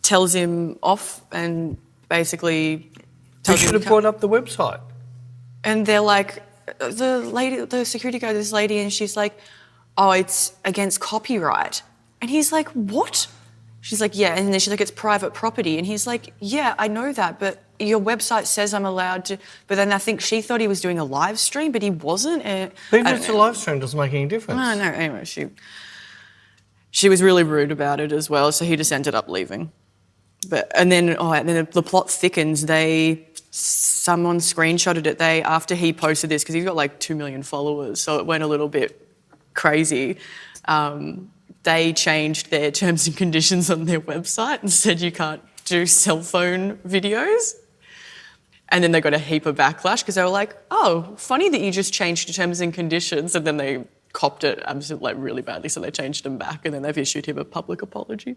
tells him off and basically You should have brought up the website. And they're like, the security guard, this lady, and she's like, "Oh, it's against copyright." And he's like, "What?" She's like, "Yeah." And then she's like, "It's private property." And he's like, "Yeah, I know that, but your website says I'm allowed to." But then I think she thought he was doing a live stream, but he wasn't. And Even if it's a live stream, doesn't make any difference. No. Anyway, she was really rude about it as well, so he just ended up leaving. And then the plot thickens. Someone screenshotted it. After he posted this, because he's got like 2 million followers, so it went a little bit crazy. They changed their terms and conditions on their website and said you can't do cell phone videos. And then they got a heap of backlash because they were like, "Oh, funny that you just changed your terms and conditions." And then they copped it absolutely like really badly, so they changed them back, and then they've issued him a public apology.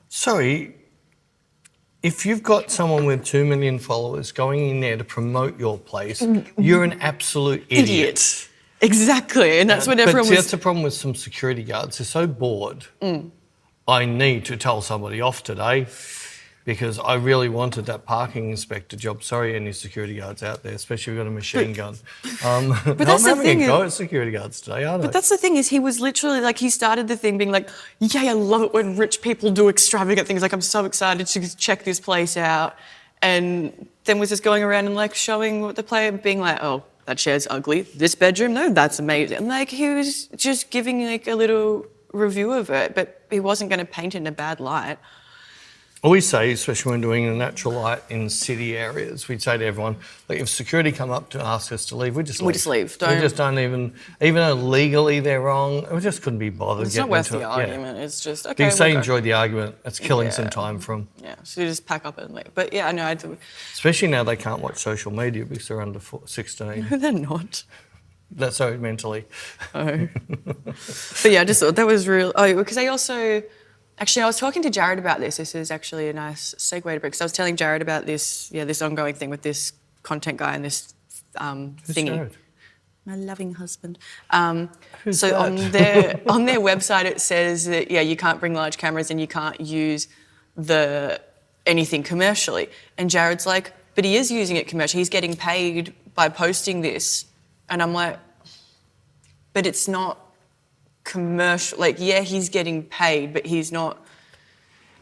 Sorry, if you've got someone with 2 million followers going in there to promote your place, you're an absolute idiot. Exactly, and that's what everyone was... That's the problem with some security guards. They're so bored. I need to tell somebody off today because I really wanted that parking inspector job. Sorry, any security guards out there, especially if you've got a machine gun. But that's I'm the having thing. a go at security guards today, aren't I? But that's the thing is he was literally like, he started the thing being like, "Yeah, I love it when rich people do extravagant things. Like, I'm so excited to check this place out." And then was just going around and like showing what the player, being like, "Oh, that chair's ugly. This bedroom, no, that's amazing." And like he was just giving like a little review of it, but he wasn't going to paint it in a bad light. We say, especially when doing a natural light in city areas, we'd say to everyone, like, if security come up to ask us to leave, we just leave. We just leave. We just don't even though legally they're wrong, we just couldn't be bothered. It's not worth the argument. It's just, okay, you say we'll enjoy the argument. It's killing some time from. Yeah, so you just pack up and leave. But yeah, I know. Especially now they can't watch social media because they're under 16. No, they're not. That's so mentally. Oh. But yeah, I just thought that was real. Oh, because I also... Actually, I was talking to Jared about this. This is actually a nice segue to because I was telling Jared about this ongoing thing with this content guy and this Who's thingy. Jared? My loving husband. Who's so that? on their website it says that you can't bring large cameras and you can't use anything commercially. And Jared's like, "But he is using it commercially. He's getting paid by posting this." And I'm like, "But it's not commercial. Like, yeah, he's getting paid, but he's not.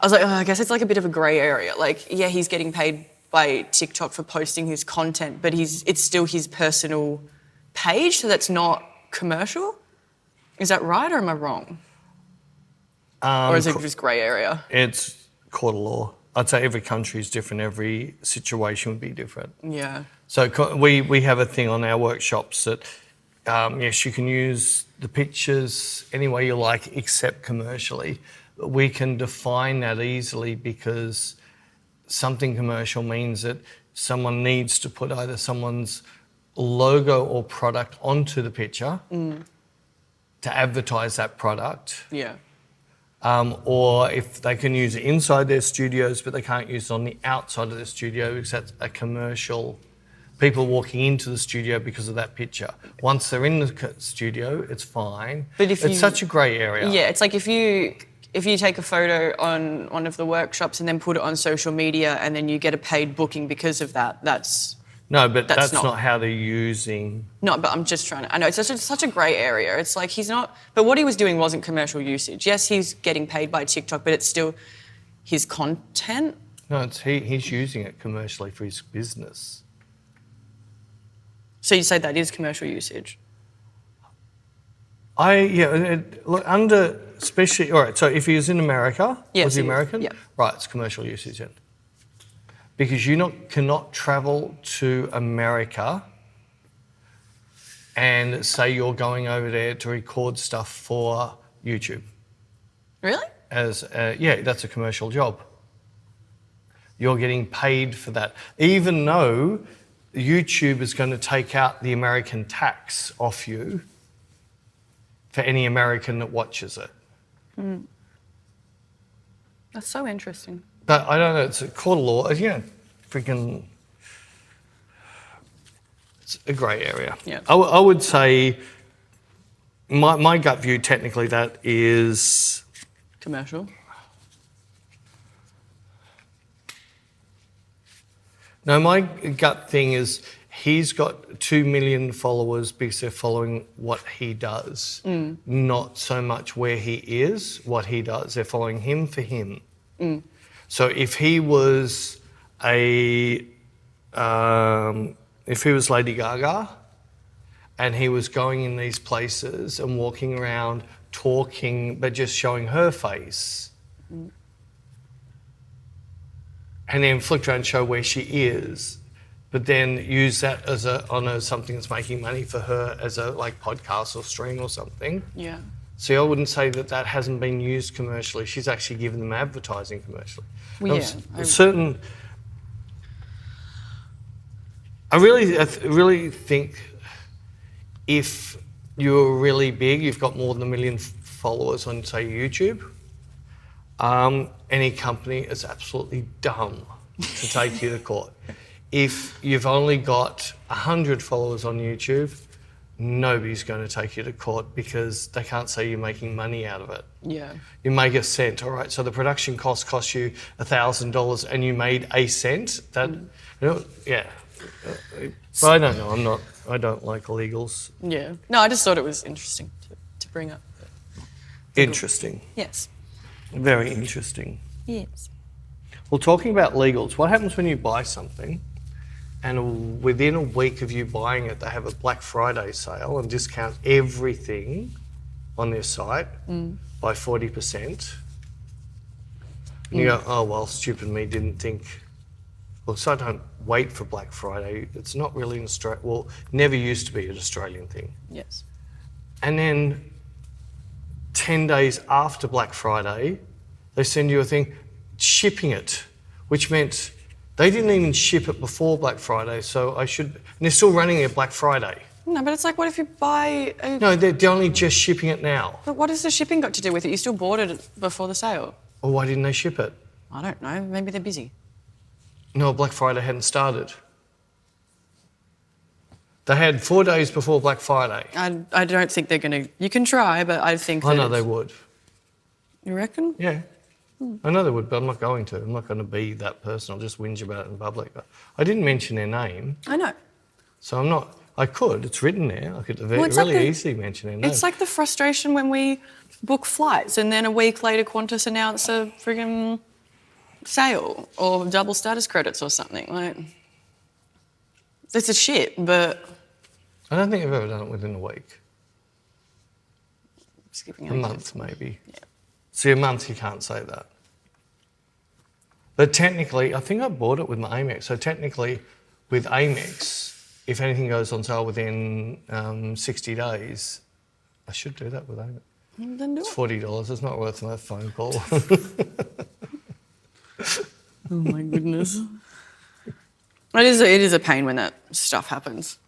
I was like, oh, I guess it's like a bit of a grey area. Like, yeah, he's getting paid by TikTok for posting his content, but it's still his personal page, so that's not commercial. Is that right, or am I wrong? Or is it just grey area? It's court of law. I'd say every country is different. Every situation would be different. Yeah. So we have a thing on our workshops that, yes, you can use the pictures any way you like except commercially. But we can define that easily because something commercial means that someone needs to put either someone's logo or product onto the picture to advertise that product. Yeah. Or if they can use it inside their studios, but they can't use it on the outside of the studio because that's a commercial. People walking into the studio because of that picture. Once they're in the studio, it's fine. But it's such a grey area. Yeah, it's like if you take a photo on one of the workshops and then put it on social media and then you get a paid booking because of that, that's not how they're using. No, but I'm just trying to. I know it's such a grey area. It's like he's not. But what he was doing wasn't commercial usage. Yes, he's getting paid by TikTok, but it's still his content. No, he's using it commercially for his business. So you say that is commercial usage? Look, under especially, all right, so if he was in America, yes, was he American? Yeah. Right, it's commercial usage then. Because you cannot travel to America and say you're going over there to record stuff for YouTube. Really? Yeah, that's a commercial job. You're getting paid for that. Even though YouTube is going to take out the American tax off you for any American that watches it. That's so interesting. But I don't know, it's a court of law. Yeah, freaking, it's a grey area. Yeah. I would say my gut view, technically, that is commercial. No, my gut thing is he's got 2 million followers because they're following what he does, not so much where he is, what he does. They're following him for him. So if he was Lady Gaga and he was going in these places and walking around talking but just showing her face, and then flick around and show where she is, but then use that as something that's making money for her as a podcast or stream or something. Yeah. See, I wouldn't say that hasn't been used commercially. She's actually given them advertising commercially. Well, I really think if you're really big, you've got more than 1 million followers on, say, YouTube, any company is absolutely dumb to take you to court. If you've only got 100 followers on YouTube, nobody's going to take you to court because they can't say you're making money out of it. Yeah. You make a cent, all right, so the production cost you $1,000 and you made a cent. Yeah. But I don't know, I don't like illegals. Yeah. No, I just thought it was interesting to bring up. Interesting. Yes. Very interesting. Yes. Well, talking about legals, what happens when you buy something and within a week of you buying it, they have a Black Friday sale and discount everything on their site by 40%? And you go, oh, well, stupid me didn't think. Well, so I don't wait for Black Friday. It's not really an Australian, well, never used to be an Australian thing. Yes. And then 10 days after Black Friday, they send you a thing shipping it, which meant they didn't even ship it before Black Friday, so and they're still running their Black Friday. No, but it's like, what if you buy No, they're only just shipping it now. But what has the shipping got to do with it? You still bought it before the sale. Well, why didn't they ship it? I don't know. Maybe they're busy. No, Black Friday hadn't started. They had 4 days before Black Friday. I don't think they're going to... You can try, but I think I know they would. You reckon? Yeah. I know they would, but I'm not going to. I'm not going to be that person. I'll just whinge about it in public. I didn't mention their name. I know. So I'm not... I could. It's written there. I could it's really easily mention it. No. It's like the frustration when we book flights and then a week later Qantas announce a friggin' sale or double status credits or something. Like, it's a shit, but... I don't think I've ever done it within a week. Skipping a month, maybe. Yeah. See, a month you can't say that. But technically, I think I bought it with my Amex. So technically, with Amex, if anything goes on sale within 60 days, I should do that with Amex. Then do It's it. $40. It's not worth my phone call. Oh my goodness. It is a pain when that stuff happens.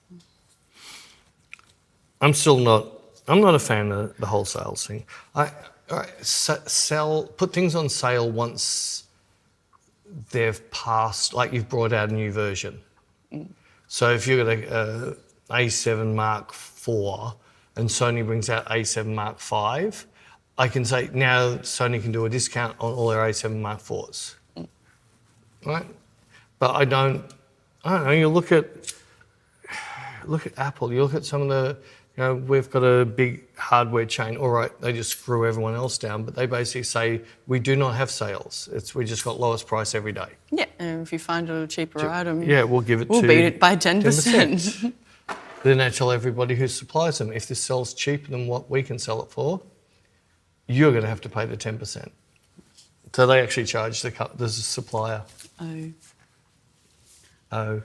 I'm not a fan of the whole sales thing. Put things on sale once they've passed, like you've brought out a new version. So if you've got a A7 Mark IV and Sony brings out A7 Mark V, I can say now Sony can do a discount on all their A7 Mark IVs. Right? But I don't know, you look at Apple, you look at some of the, we've got a big hardware chain. All right, they just screw everyone else down, but they basically say, we do not have sales. We just got lowest price every day. Yeah, and if you find a cheaper item, we'll give it we'll beat it by 10%. Then they tell everybody who supplies them, if this sells cheaper than what we can sell it for, you're going to have to pay the 10%. So they actually charge the supplier. Oh.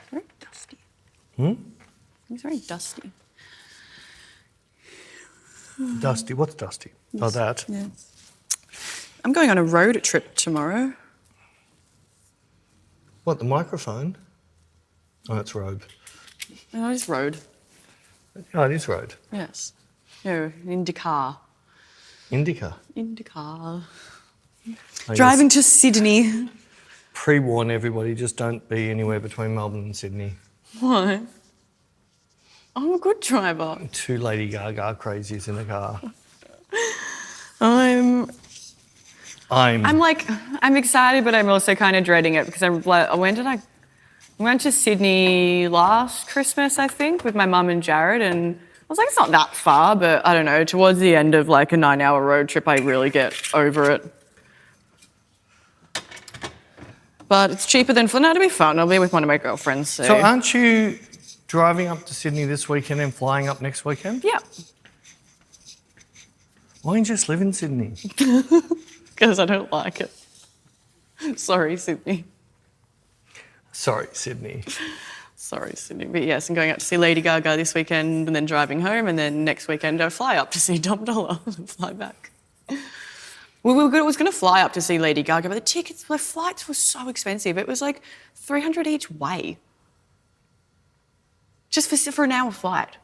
Very dusty. It's very dusty. Dusty? What's dusty? Yes. Oh, that? Yes. I'm going on a road trip tomorrow. What, the microphone? Oh, it's robe. No, it's road. Oh, it is road. Yes. No, IndyCar. Indica? IndyCar. Driving to Sydney. Pre-warn everybody, just don't be anywhere between Melbourne and Sydney. Why? I'm a good driver. 2 Lady Gaga crazies in the car. I'm excited, but I'm also kind of dreading it because I went to Sydney last Christmas, I think, with my mum and Jared, and I was like, it's not that far, but I don't know, towards the end of like a 9-hour road trip, I really get over it. But it's cheaper than flying. No, it'll be fun. I'll be with one of my girlfriends. So aren't you driving up to Sydney this weekend and flying up next weekend? Yeah. Why don't you just live in Sydney? Because I don't like it. Sorry, Sydney. Sorry, Sydney. Sorry, Sydney. But yes, I'm going out to see Lady Gaga this weekend and then driving home, and then next weekend I'll fly up to see Dom Dollar and fly back. We was going to fly up to see Lady Gaga, but the flights were so expensive. It was like $300 each way. Just for an hour flight.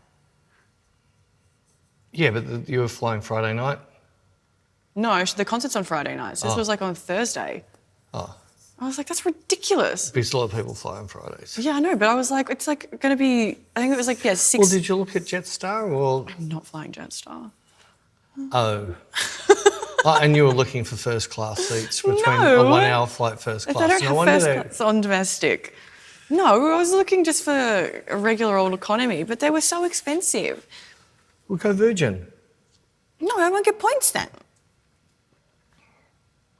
Yeah, but you were flying Friday night? No, the concert's on Friday night. So this was like on Thursday. Oh. I was like, that's ridiculous. Because a lot of people fly on Fridays. Yeah, I know, but I was like, it's like going to be, I think it was like, 6... Well, did you look at Jetstar or...? I'm not flying Jetstar. Oh. And you were looking for first class seats between a 1-hour flight first class. They don't have first class on domestic. No, I was looking just for a regular old economy, but they were so expensive. We'll go Virgin. No, I won't get points then.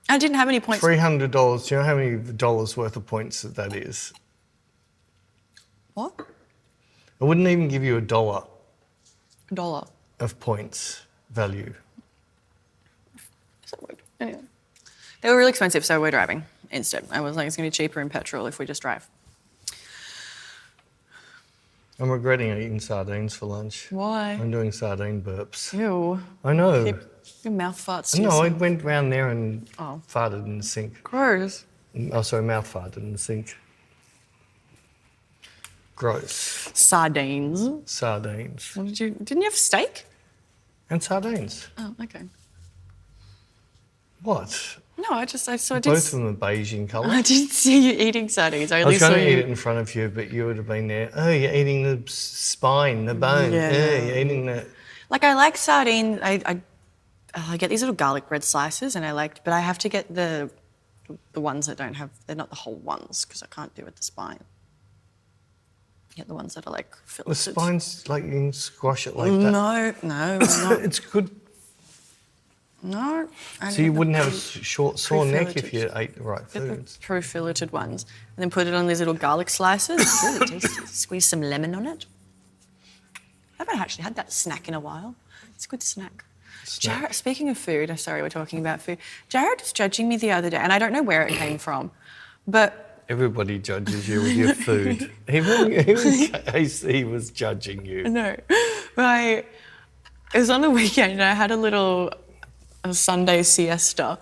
I didn't have any points. $300. Do you know how many dollars worth of points that is? What? I wouldn't even give you $1. $1. Of points value. Is that weird? Anyway. They were really expensive, so we're driving instead. I was like, it's going to be cheaper in petrol if we just drive. I'm regretting eating sardines for lunch. Why? I'm doing sardine burps. Ew. I know. Your mouth farts. No, I went round there and farted in the sink. Gross. Oh, sorry, mouth farted in the sink. Gross. Sardines. Sardines. What didn't you have steak? And sardines. Oh, okay. What? No, I saw it. Both of them are beige in colour. I didn't see you eating sardines. I was going to eat it in front of you, but you would have been there. Oh, you're eating the spine, the bone. Yeah, you're eating the... Like, I like sardines. I get these little garlic bread slices, but I have to get the ones that don't have... They're not the whole ones, because I can't do it with the spine. Get the ones that are like The filleted. spine's like you can squash it like that. No, not. It's good. No. So you wouldn't have a short, sore neck if you pre-filleted. ate the right Get the foods. pre-filleted ones, and then put it on these little garlic slices. It's really tasty. Squeeze some lemon on it. I haven't actually had that snack in a while. It's a good snack. Jared, speaking of food, sorry, we're talking about food. Jared was judging me the other day, and I don't know where it came from, but Everybody judges you with your food. Even Casey was judging you. no, it was on the weekend, and I had a Sunday siesta.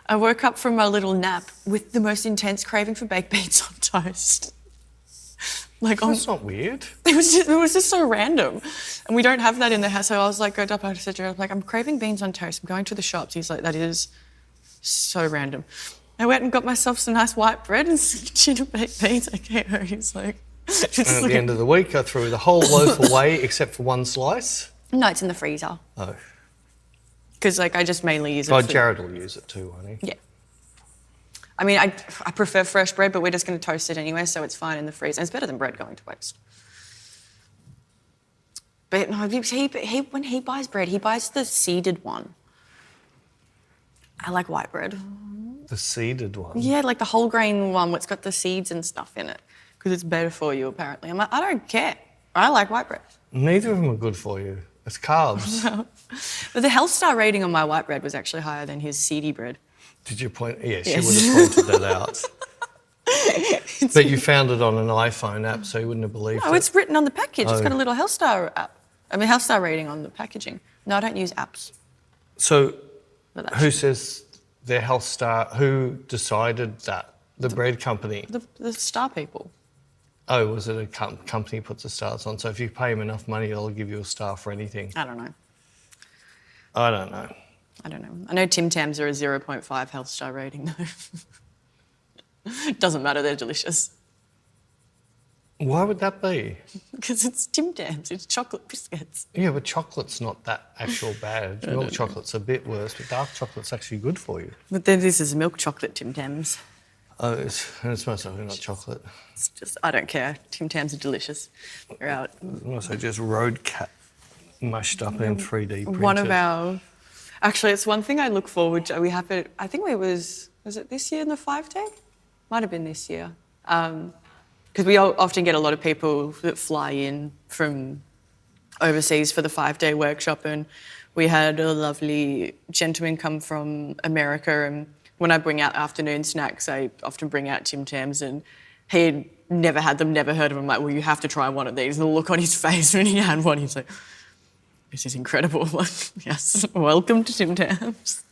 I woke up from my little nap with the most intense craving for baked beans on toast. That's not weird. It was just so random, and we don't have that in the house. So I was like, go up. I said to her, I'm craving beans on toast. I'm going to the shops. He's like, that is so random. I went and got myself some nice white bread and some tin of baked beans. I came home. He's like, And at the end of the week, I threw the whole loaf away except for one slice. no, it's in the freezer Oh. because I just mainly use it. Oh, for, Jared will use it too, won't he? Yeah. I mean, I prefer fresh bread, but we're just going to toast it anyway, so it's fine in the freezer. It's better than bread going to waste. But no, when he buys bread, he buys the seeded one. I like white bread. The seeded one. Yeah, like the whole grain one, what's got the seeds and stuff in it, because it's better for you apparently. I'm like, I don't care. I like white bread. Neither of them are good for you. It's carbs. But the health star rating on my white bread was actually higher than his seedy bread. Did you point? Yeah, she Yes. would have pointed that out. But you found it on an iPhone app, so you wouldn't have believed Oh, it. it's written on the package. It's Oh. got a little health star rating on the packaging. No, I don't use apps. So, But that's who says their health star? Who decided that? The bread company. the star people. Oh, was it a company puts the stars on? So if you pay them enough money, they'll give you a star for anything. I don't know. I don't know. I know Tim Tams are a 0.5 health star rating though. Doesn't matter, they're delicious. Why would that be? Because it's Tim Tams, it's chocolate biscuits. Yeah, but chocolate's not that actual bad. Milk chocolate's a bit worse, but dark chocolate's actually good for you. But then this is milk chocolate Tim Tams. Oh, it's most definitely not chocolate. It's just, I don't care. Tim Tams are delicious. They're out. Also just road cat mushed up in 3D printed. One of our, actually, it's one thing I look forward to. We have it, I think was it this year in the 5-day? Might have been this year. Because we often get a lot of people that fly in from overseas for the 5-day workshop, and we had a lovely gentleman come from America, and when I bring out afternoon snacks, I often bring out Tim Tams, and he had never had them, never heard of them. I'm like, well, you have to try one of these. And the look on his face when he had one, he's like, this is incredible. I'm like, yes, welcome to Tim Tams.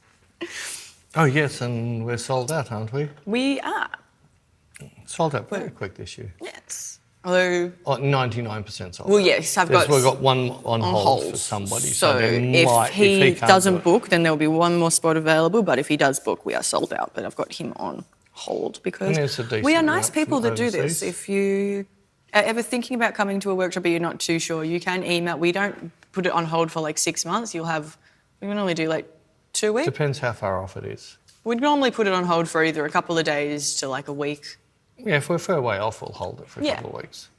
Oh, yes, and we're sold out, aren't we? We are, Sold out very quick this year. yes. Although, Oh, 99% sold well, out. yes, I've Yes, got we've got one on hold for hold. somebody. So there if might- he can't doesn't do it. book, then there'll be one more spot available. But if he does book, we are sold out. But I've got him on hold because And it's a decent we are nice amount people from that do this. overseas. If you are ever thinking about coming to a workshop but you're not too sure, you can email. We don't put it on hold for like 6 months. We normally do like 2 weeks. Depends how far off it is. We'd normally put it on hold for either a couple of days to like a week. Yeah, if we're fair way off, we'll hold it for a Yeah. couple of weeks.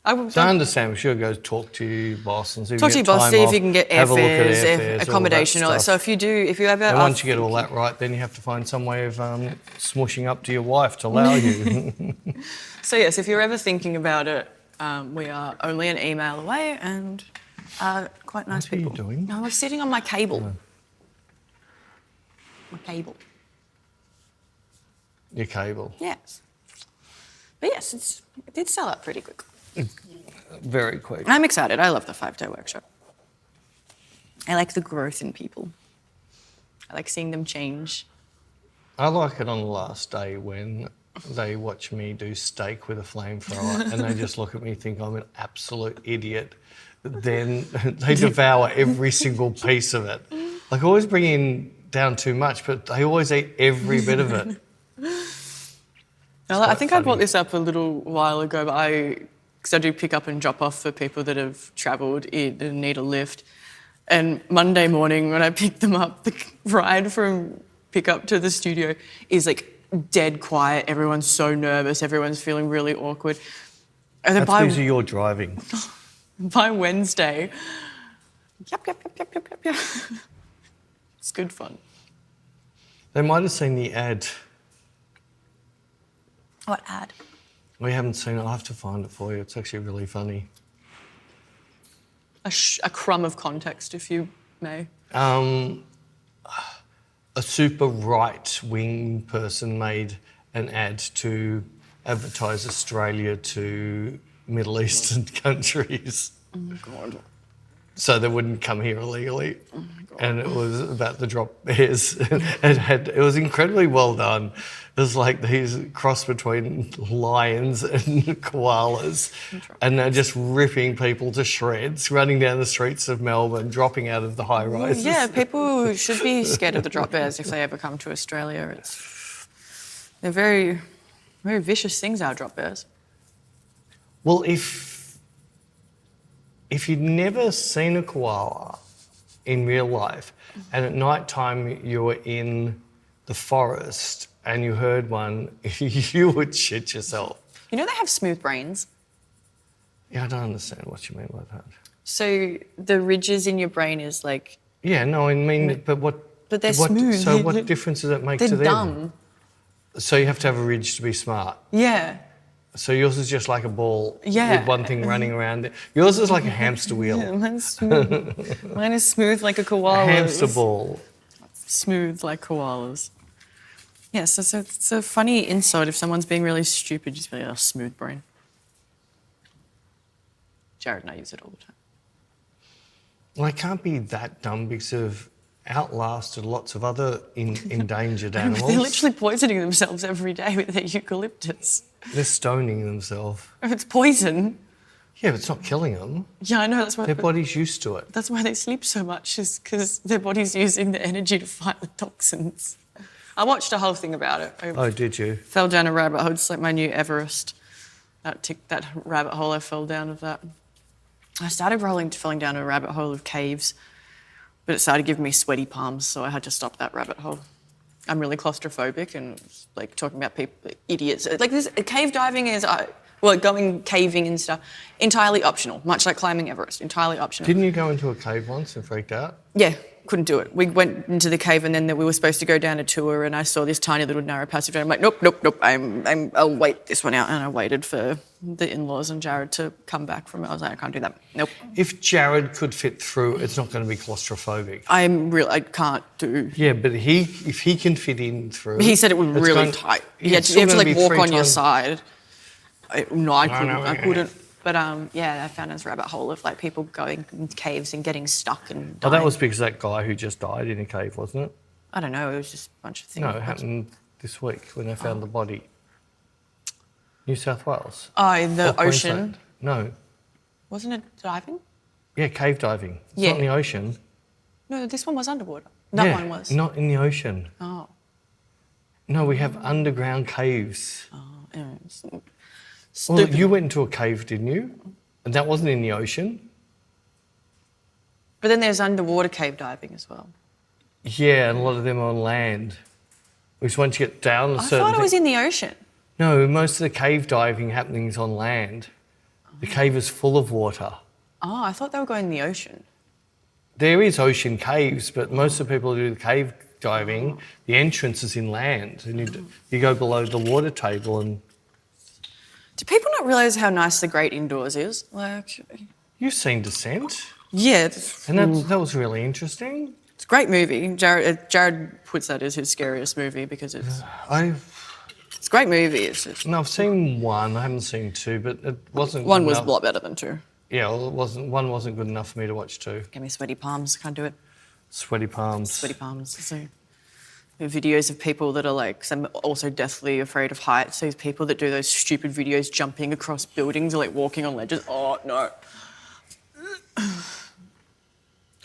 I So I understand we should go talk to your boss and see if talk you to get your boss, time see if off, you can get have a look at airfares, airfares, accommodation, all that. So stuff. if you ever And are once you get all that right, then you have to find some way of smushing up to your wife to allow you. So yes, if you're ever thinking about it, we are only an email away and quite nice What are you people. doing? No, I was sitting on my cable. My cable. Your cable. Yes. But yes, it did sell out pretty quick. Very quick. And I'm excited. I love the 5-day workshop. I like the growth in people. I like seeing them change. I like it on the last day when they watch me do steak with a flamethrower and they just look at me, think I'm an absolute idiot. Then they devour every single piece of it. Like I always bring in down too much, but they always eat every bit of it. I think I brought funny. this up a little while ago, but because I do pick up and drop off for people that have travelled in and need a lift. And Monday morning when I pick them up, the ride from pickup to the studio is like dead quiet. Everyone's so nervous. Everyone's feeling really awkward. And then That's because you're driving. by Wednesday, yep. It's good fun. They might have seen the ad. What ad? We haven't seen it. I'll have to find it for you. It's actually really funny. A crumb of context, if you may. A super right-wing person made an ad to advertise Australia to Middle Eastern countries. Oh my God. So they wouldn't come here illegally. Oh my God. And it was about the drop bears. It was incredibly well done. It was like these cross between lions and koalas. And they're just ripping people to shreds, running down the streets of Melbourne, dropping out of the high rises. Yeah, people should be scared of the drop bears if they ever come to Australia. They're very, very vicious things, our drop bears. Well, if you'd never seen a koala in real life and at night time you were in the forest and you heard one, you would shit yourself. You know they have smooth brains? Yeah, I don't understand what you mean by that. So the ridges in your brain is like... Yeah, no, I mean, but what... But they're smooth. So what difference does that make to them? They're dumb. So you have to have a ridge to be smart. Yeah. So yours is just like a ball Yeah. with one thing running around it. Yours is like a hamster wheel. Yeah, mine's smooth. Mine is smooth like a koala. A hamster ball. Smooth like koalas. Yeah, so it's a funny insult. If someone's being really stupid, just be like, oh, smooth brain. Jared and I use it all the time. Well, I can't be that dumb because they've outlasted lots of other endangered animals. They're literally poisoning themselves every day with their eucalyptus. They're stoning themselves. If it's poison... Yeah, but it's not killing them. Yeah, I know, that's why... Their body's used to it. That's why they sleep so much, is because their body's using the energy to fight the toxins. I watched a whole thing about it. Oh, did you? Fell down a rabbit hole, just like my new Everest. That rabbit hole I fell down of that. I started falling down a rabbit hole of caves, but it started giving me sweaty palms, so I had to stop that rabbit hole. I'm really claustrophobic and like talking about people, idiots. Like this, cave diving is, going caving and stuff, entirely optional, much like climbing Everest, entirely optional. Didn't you go into a cave once and freaked out? Yeah, couldn't do it. We went into the cave and then we were supposed to go down a tour and I saw this tiny little narrow passage and I'm like, nope, I'll wait this one out. And I waited for the in-laws and Jared to come back from it. I was like, I can't do that. Nope. If Jared could fit through, it's not going to be claustrophobic. I can't do... Yeah, but if he can fit in through... He said it was really tight. You have to like walk on your side. I couldn't. But I found this rabbit hole of like people going in caves and getting stuck and dying. Oh, that was because that guy who just died in a cave, wasn't it? I don't know, it was just a bunch of things. No, it happened this week when they found the body. New South Wales. Oh, in the Or ocean? Queensland. No. Wasn't it diving? Yeah, cave diving. It's not in the ocean. No, this one was underwater. That one was. Not in the ocean. Oh. No, we have underground caves. Oh, anyway, Well, stupid. you went into a cave, didn't you? And that wasn't in the ocean. But then there's underwater cave diving as well. Yeah, and a lot of them are on land. Which once you get down a I certain... thought it was in the ocean. No, most of the cave diving happenings on land. The cave is full of water. Oh, I thought they were going in the ocean. There is ocean caves, but most of the people who do the cave diving, the entrance is inland, and you go below the water table and... Do people not realise how nice the great indoors is? Like, You've seen Descent, yeah, and that was really interesting. it's a great movie. Jared puts that as his scariest movie because it's a great movie. It's just, I've seen one, I haven't seen two, but it wasn't one good was a enough. lot better than two. Yeah, well, one wasn't good enough for me to watch two. Give me sweaty palms. Can't do it. Sweaty palms. Sweaty palms. So, videos of people that are like, 'cause I'm also deathly afraid of heights. These people that do those stupid videos jumping across buildings or like walking on ledges. Oh no.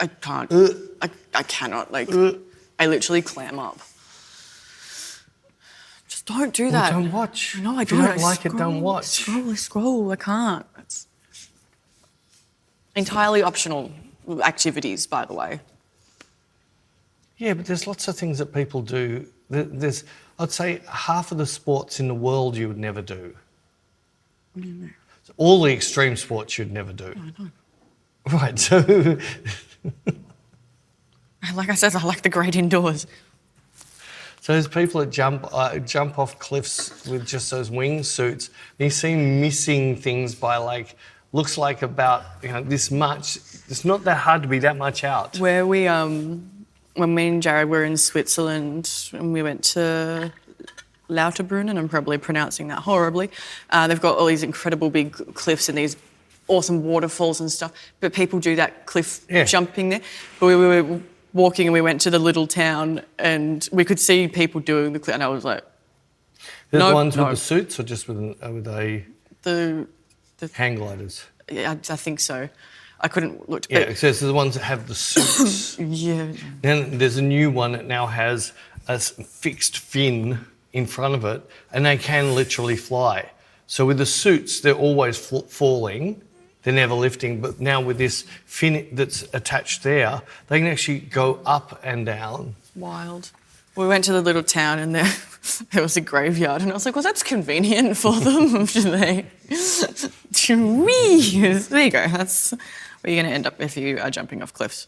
I can't. I cannot. Like, I literally clam up. Just don't do that. Well, don't watch. No, I If you don't. don't like it, don't watch. Scroll. I can't. It's entirely optional activities, by the way. Yeah, but there's lots of things that people do. I'd say half of the sports in the world you would never do. So all the extreme sports you'd never do. I know. Right, so... Like I said, I like the great indoors. So there's people that jump off cliffs with just those wingsuits. And you see them missing things by looks like about this much. It's not that hard to be that much out. Where we when me and Jared were in Switzerland and we went to Lauterbrunnen, I'm probably pronouncing that horribly. They've got all these incredible big cliffs and these awesome waterfalls and stuff. But people do that cliff jumping there. But we were walking and we went to the little town and we could see people doing the cliff, and I was like, The ones with the suits or just with the hang gliders? Yeah, I think so. I couldn't look. Yeah, it says the ones that have the suits. Yeah. Then there's a new one that now has a fixed fin in front of it, and they can literally fly. So with the suits, they're always falling. They're never lifting, but now with this fin that's attached there, they can actually go up and down. Wild. We went to the little town and there was a graveyard, and I was like, well, that's convenient for them. There you go. That's where you're going to end up if you are jumping off cliffs.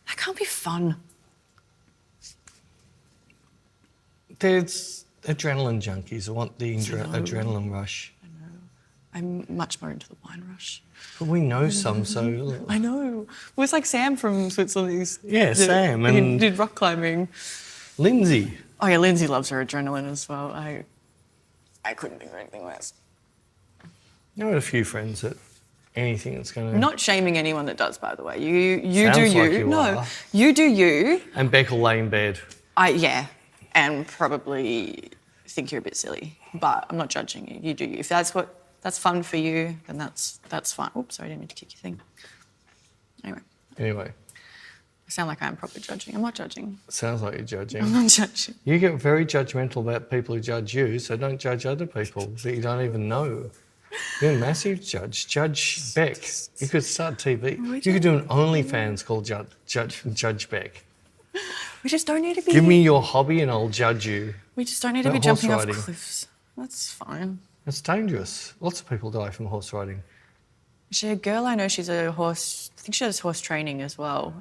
That can't be fun. There's adrenaline junkies who want the adrenaline rush. I know. I'm much more into the wine rush. But we know some, so... I know. Well, it's like Sam from Switzerland. Sam. He did rock climbing. Lindsay. Oh, yeah, Lindsay loves her adrenaline as well. I couldn't think of anything worse. I have a few friends that anything that's going to... I'm not shaming anyone that does, by the way. You Sounds do you. like you are. You do you. And Beck will lay in bed. And probably think you're a bit silly. But I'm not judging you. You do you. If that's fun for you, then that's fine. Oops, sorry, I didn't mean to kick your thing. Anyway. I sound like I'm probably judging. I'm not judging. Sounds like you're judging. I'm not judging. You get very judgmental about people who judge you, so don't judge other people that you don't even know. You're a massive judge. Judge Beck. You could start TV. You could do an OnlyFans called Judge Beck. We just don't need to be... Give me your hobby and I'll judge you. We just don't need to be jumping off cliffs. That's fine. It's dangerous. Lots of people die from horse riding. Actually, a girl I know, she's a horse... I think she does horse training as well.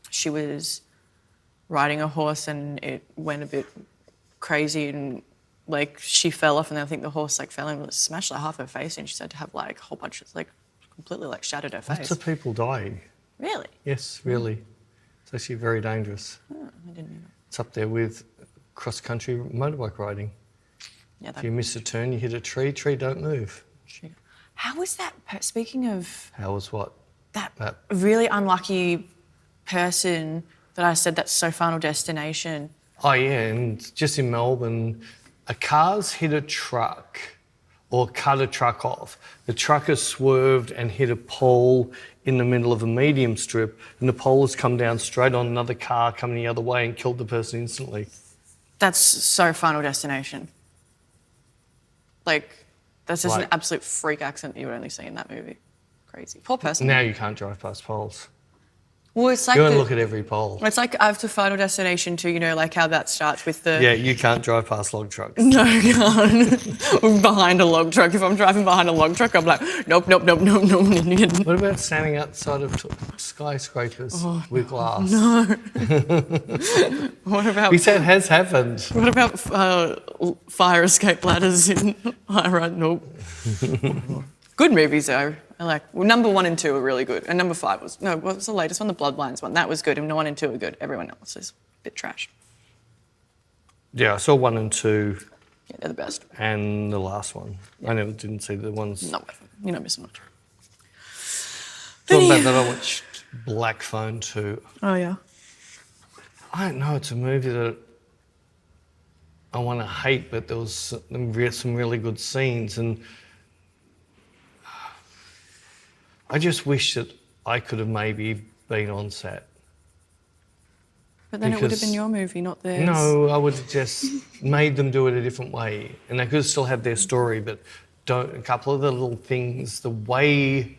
She was riding a horse and it went a bit crazy and, she fell off and I think the horse, fell and smashed, half her face in. She had to have, a whole bunch of, completely, shattered her face. Lots of people die. Really? Yes, really. It's actually very dangerous. Oh, I didn't know that. It's up there with cross-country motorbike riding. Yeah, if you miss a turn, you hit a tree don't move. How was that, speaking of... How was what? That really unlucky person that I said that's so Final Destination. Oh, yeah, and just in Melbourne, a car's hit a truck or cut a truck off. The trucker swerved and hit a pole in the middle of a medium strip, and the pole has come down straight on another car coming the other way and killed the person instantly. That's so Final Destination. That's just an absolute freak accident you would only see in that movie. Crazy. Poor person. Now you can't drive past poles. Well, it's like... Go and look at every pole. It's like after Final Destination 2, how that starts with the... Yeah, you can't drive past log trucks. No, you can't. Behind a log truck. If I'm driving behind a log truck, I'm like, nope. What about standing outside of skyscrapers with glass? No. What about... We said it has happened. What about fire escape ladders in high-rise? Nope. Good movies, though. Number 1 and 2 are really good. And number 5 was... No, what was the latest one? The Bloodlines one. That was good. And 1 and 2 are good. Everyone else is a bit trash. Yeah, I saw 1 and 2. Yeah, they're the best. And the last one. Yeah. I didn't see the ones... No, you're not missing much. Talking about that, I watched Black Phone 2. Oh, yeah. I don't know, it's a movie that I want to hate, but there was some really good scenes, and I just wish that I could have maybe been on set. But then it would have been your movie, not theirs. No, I would have just made them do it a different way, and they could have still had their story, but a couple of the little things, the way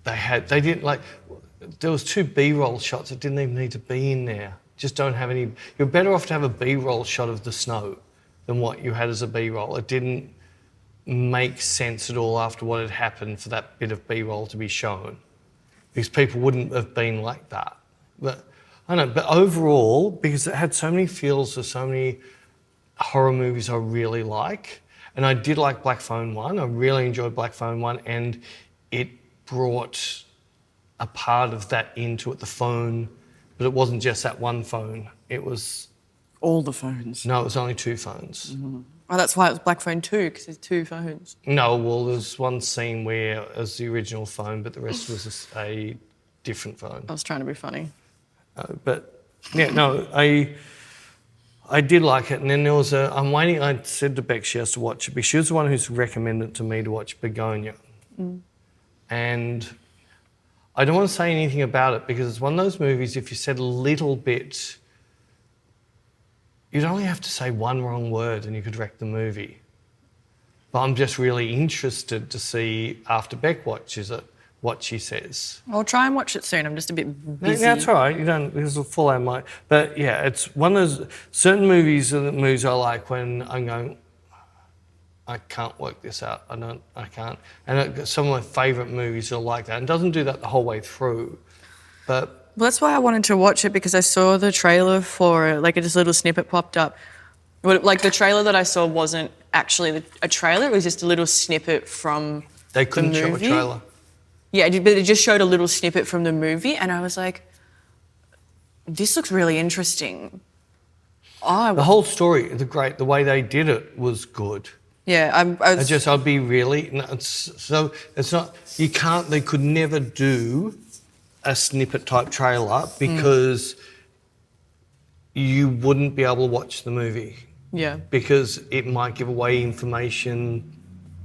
they didn't there was 2 B-roll shots that didn't even need to be in there. Just don't have any. You're better off to have a B-roll shot of the snow than what you had as a B-roll. It didn't make sense at all after what had happened for that bit of B-roll to be shown, because people wouldn't have been like that. But I don't know. But overall, because it had so many feels of so many horror movies I really like, and I did like Black Phone 1. I really enjoyed Black Phone 1, and it brought a part of that into it, the phone, but it wasn't just that one phone. It was... All the phones. No, it was only 2 phones. Mm-hmm. Oh, that's why it was Black Phone 2, because there's 2 phones. No, well, there's one scene where it was the original phone, but the rest was a different phone. I was trying to be funny. But, yeah, no, I did like it. And then there was I'm waiting, I said to Bec she has to watch it, because she was the one who's recommended to me to watch Begonia. Mm. And I don't want to say anything about it, because it's one of those movies, if you said a little bit, you'd only have to say one wrong word and you could wreck the movie. But I'm just really interested to see, after Bec watches it, what she says. I'll try and watch it soon. I'm just a bit busy. Yeah, that's all right. You don't, this will fall out of my... But yeah, it's one of those certain movies are the movies I like when I'm going, I can't work this out. I can't. And some of my favourite movies are like that. And it doesn't do that the whole way through. But... Well, that's why I wanted to watch it, because I saw the trailer for it, like this little snippet popped up. Like the trailer that I saw wasn't actually a trailer, it was just a little snippet from They couldn't show a trailer. Yeah, but it just showed a little snippet from the movie, and I was like, this looks really interesting. The whole story, the way they did it was good. Yeah, I'd be really... No, it's not... You can't... They could never do a snippet type trailer, because you wouldn't be able to watch the movie. Yeah. Because it might give away information.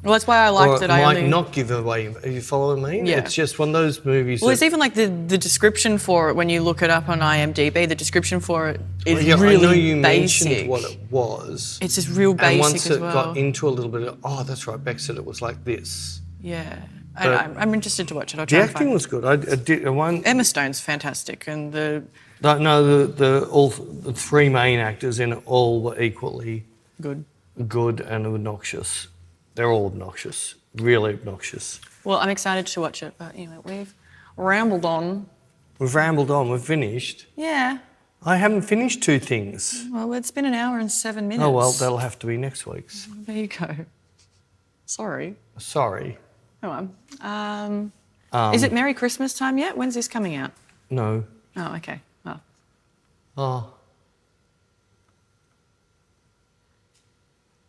Well, that's why I liked it. Or it might not give away. Are you following me? Yeah. It's just one of those movies. Well, it's even like the description for it, when you look it up on IMDb, the description for it is really I know you basic. mentioned what it was. It's just real basic. And once it well. got into a little bit of, oh, that's right, Bec said it was like this. Yeah. But I'm interested to watch it. I'll try the and find acting was good. I did one. Emma Stone's fantastic, and all the 3 main actors in it all were equally good and obnoxious. They're all obnoxious, really obnoxious. Well, I'm excited to watch it, but anyway, we've rambled on. We've rambled on. We've finished. Yeah. I haven't finished 2 things. Well, it's been 1 hour and 7 minutes. Oh well, that'll have to be next week's. There you go. Sorry. Oh, is it Merry Christmas time yet? When's this coming out? No. Oh, okay. Oh. Oh.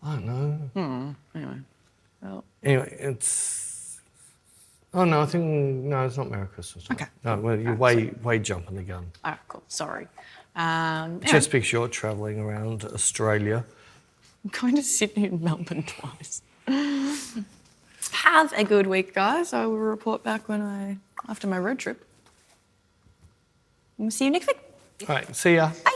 I don't know. Anyway. Well. Anyway, it's... Oh, no, I think... No, it's not Merry Christmas. Okay. No, well, you're way jumping the gun. All right, cool. Sorry. Just because you're travelling around Australia. I'm going to Sydney and Melbourne twice. Have a good week, guys. I will report back after my road trip. We'll see you next week. All right, see ya. Bye.